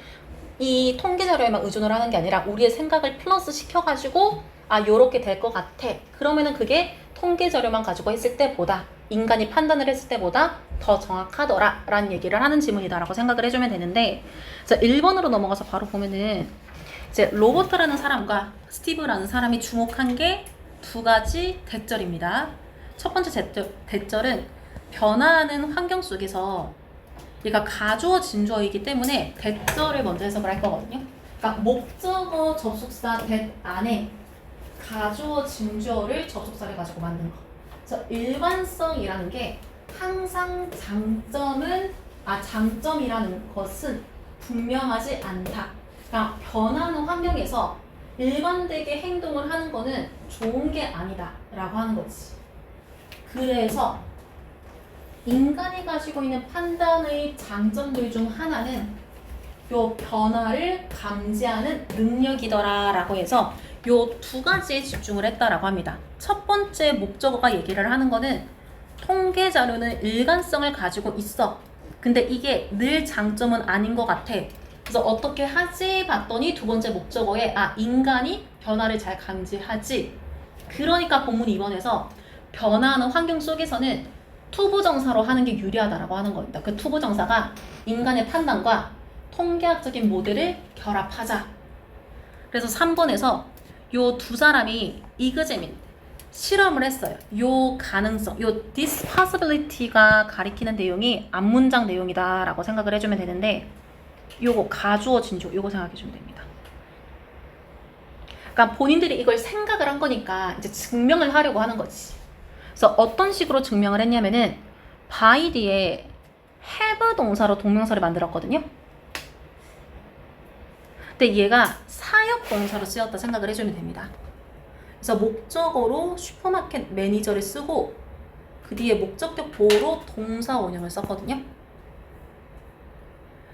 이 통계 자료에만 의존을 하는 게 아니라 우리의 생각을 플러스 시켜가지고 아 요렇게 될 것 같아. 그러면은 그게 통계 자료만 가지고 했을 때보다 인간이 판단을 했을 때보다 더 정확하더라 라는 얘기를 하는 지문이다라고 생각을 해주면 되는데 자 1번으로 넘어가서 바로 보면은 이제 로버트라는 사람과 스티브라는 사람이 주목한 게 두 가지 대절입니다. 첫 번째 대절은 변화하는 환경 속에서 얘가 가주어 진주어이기 때문에 대절을 먼저 해석을 할 거거든요. 그러니까 목적어 접속사 that 안에 가주어 진주어를 접속사를 가지고 만든 거. 그래서 일관성이라는 게 항상 장점이라는 것은 분명하지 않다. 그러니까 변하는 환경에서 일관되게 행동을 하는 거는 좋은 게 아니다 라고 하는 거지. 그래서 인간이 가지고 있는 판단의 장점들 중 하나는 요 변화를 감지하는 능력이더라 라고 해서 요 두 가지에 집중을 했다라고 합니다. 첫 번째 목적어가 얘기를 하는 거는 통계 자료는 일관성을 가지고 있어. 근데 이게 늘 장점은 아닌 것 같아. 그래서 어떻게 하지? 봤더니 두 번째 목적어에 인간이 변화를 잘 감지하지. 그러니까 본문 2번에서 변화하는 환경 속에서는 투부정사로 하는 게 유리하다라고 하는 겁니다. 그 투부정사가 인간의 판단과 통계학적인 모델을 결합하자. 그래서 3번에서 요 두 사람이 이그제민 실험을 했어요. 요 가능성, 요 this possibility가 가리키는 내용이 앞문장 내용이다라고 생각을 해주면 되는데 요거 가주어 진주 요거 생각해주면 됩니다. 그러니까 본인들이 이걸 생각을 한 거니까 이제 증명을 하려고 하는 거지. 그래서 어떤 식으로 증명을 했냐면은 by 뒤에 have 동사로 동명사를 만들었거든요. 근데 얘가 사역 동사로 쓰였다 생각을 해주면 됩니다. 그래서 목적어로 슈퍼마켓 매니저를 쓰고 그 뒤에 목적격 보호로 동사 원형을 썼거든요.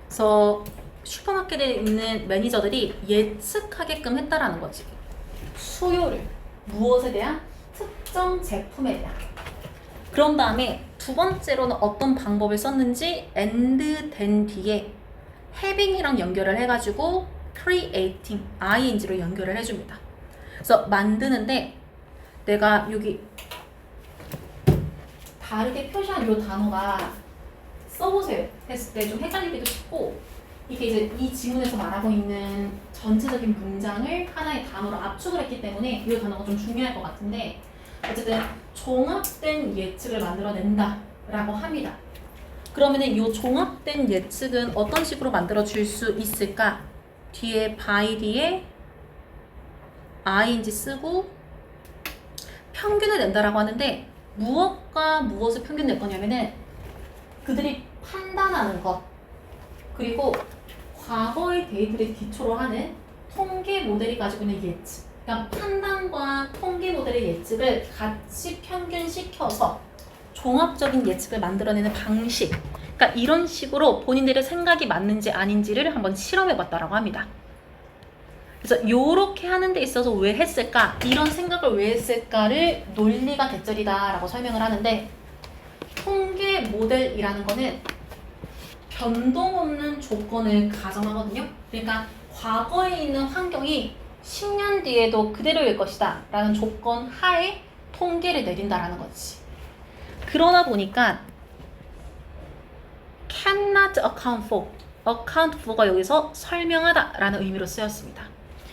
그래서 슈퍼마켓에 있는 매니저들이 예측하게끔 했다라는 거지. 수요를 무엇에 대한 특정 제품에 대한. 그런 다음에 두 번째로는 어떤 방법을 썼는지 and then 뒤에 having이랑 연결을 해가지고 creating ing로 연결을 해줍니다. 그래서 만드는데 내가 여기 다르게 표시한 이 단어가 써보세요 했을 때 좀 헷갈리기도 쉽고 이게 이제 이 지문에서 말하고 있는 전체적인 문장을 하나의 단어로 압축을 했기 때문에 이 단어가 좀 중요할 것 같은데 어쨌든 종합된 예측을 만들어낸다 라고 합니다. 그러면은 이 종합된 예측은 어떤 식으로 만들어줄 수 있을까? 뒤에 by 뒤에 ing 쓰고 평균을 낸다라고 하는데 무엇과 무엇을 평균 낼 거냐면은 그들이 판단하는 것 그리고 과거의 데이터를 기초로 하는 통계 모델이 가지고 있는 예측 그러니까 판단과 통계 모델의 예측을 같이 평균시켜서 종합적인 예측을 만들어내는 방식 그러니까 이런 식으로 본인들의 생각이 맞는지 아닌지를 한번 실험해봤다라고 합니다. 그래서 이렇게 하는 데 있어서 왜 했을까? 이런 생각을 왜 했을까를 논리가 대절이다라고 설명을 하는데 통계 모델이라는 거는 변동 없는 조건을 가정하거든요. 그러니까 과거에 있는 환경이 10년 뒤에도 그대로일 것이다 라는 조건 하에 통계를 내린다라는 거지. 그러다 보니까 cannot account for가 여기서 설명하다 라는 의미로 쓰였습니다.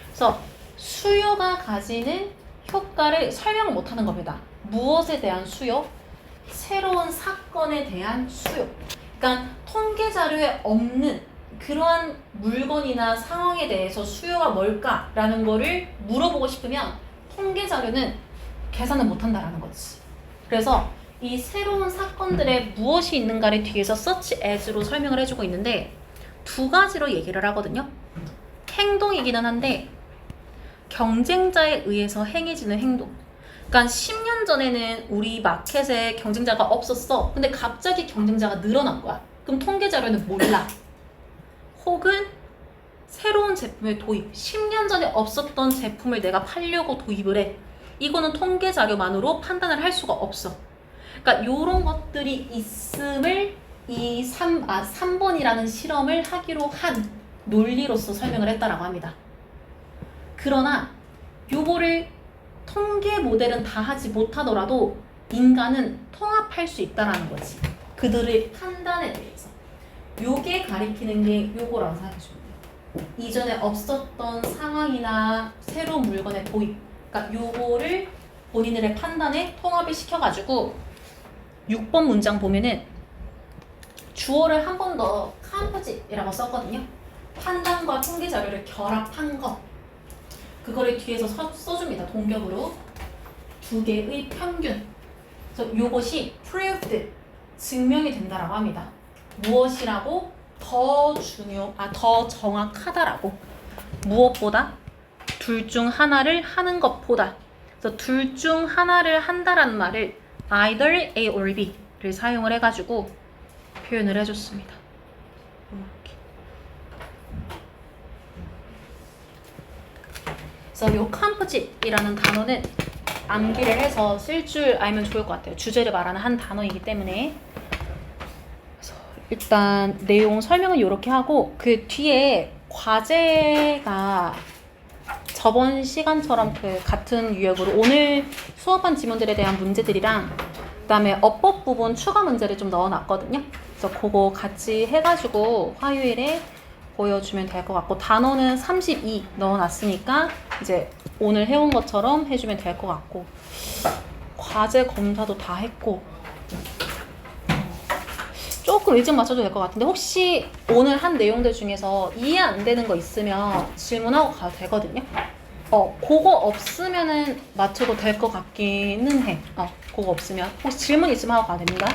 그래서 수요가 가지는 효과를 설명을 못하는 겁니다. 무엇에 대한 수요? 새로운 사건에 대한 수요. 그러니까 통계 자료에 없는 그러한 물건이나 상황에 대해서 수요가 뭘까라는 거를 물어보고 싶으면 통계 자료는 계산을 못한다라는 거지. 그래서 이 새로운 사건들에 무엇이 있는가를 뒤에서 search as로 설명을 해주고 있는데 두 가지로 얘기를 하거든요. 행동이기는 한데 경쟁자에 의해서 행해지는 행동 그러니까 10년 전에는 우리 마켓에 경쟁자가 없었어. 근데 갑자기 경쟁자가 늘어난 거야. 그럼 통계 자료는 몰라. 혹은 새로운 제품의 도입. 10년 전에 없었던 제품을 내가 팔려고 도입을 해. 이거는 통계 자료만으로 판단을 할 수가 없어. 그러니까 이런 것들이 있음을 이 3번이라는 실험을 하기로 한 논리로서 설명을 했다라고 합니다. 그러나 요거를 통계 모델은 다 하지 못하더라도 인간은 통합할 수 있다라는 거지. 그들의 판단에 대해서. 요게 가리키는 게 요거라고 생각해주면 돼요. 이전에 없었던 상황이나 새로운 물건의 도입. 그러니까 요거를 본인들의 판단에 통합을 시켜가지고 6번 문장 보면은 주어를 한 번 더 컴포짓이라고 썼거든요. 판단과 통계 자료를 결합한 것. 그거를 뒤에서 써줍니다. 동격으로. 두 개의 평균. 그래서 요것이 proved, 증명이 된다라고 합니다. 무엇이라고? 더 정확하다라고. 무엇보다? 둘 중 하나를 하는 것보다. 그래서 둘 중 하나를 한다라는 말을 either A or B를 사용을 해가지고 표현을 해줬습니다. 이렇게. 그래서 요 composite이라는 단어는 암기를 해서 쓸 줄 알면 좋을 것 같아요. 주제를 말하는 한 단어이기 때문에. 그래서 일단 내용 설명은 이렇게 하고 그 뒤에 과제가 저번 시간처럼 그 같은 유형으로 오늘 수업한 지문들에 대한 문제들이랑 그다음에 어법 부분 추가 문제를 좀 넣어놨거든요. 그래서 그거 같이 해가지고 화요일에 보여주면 될 것 같고 단어는 32 넣어놨으니까 이제 오늘 해온 것처럼 해주면 될 것 같고 과제 검사도 다 했고 조금 일찍 맞춰도 될 것 같은데 혹시 오늘 한 내용들 중에서 이해 안 되는 거 있으면 질문하고 가도 되거든요. 그거 없으면은 맞춰도 될 것 같기는 해. 그거 없으면 혹시 질문 있으면 하고 가도 됩니다.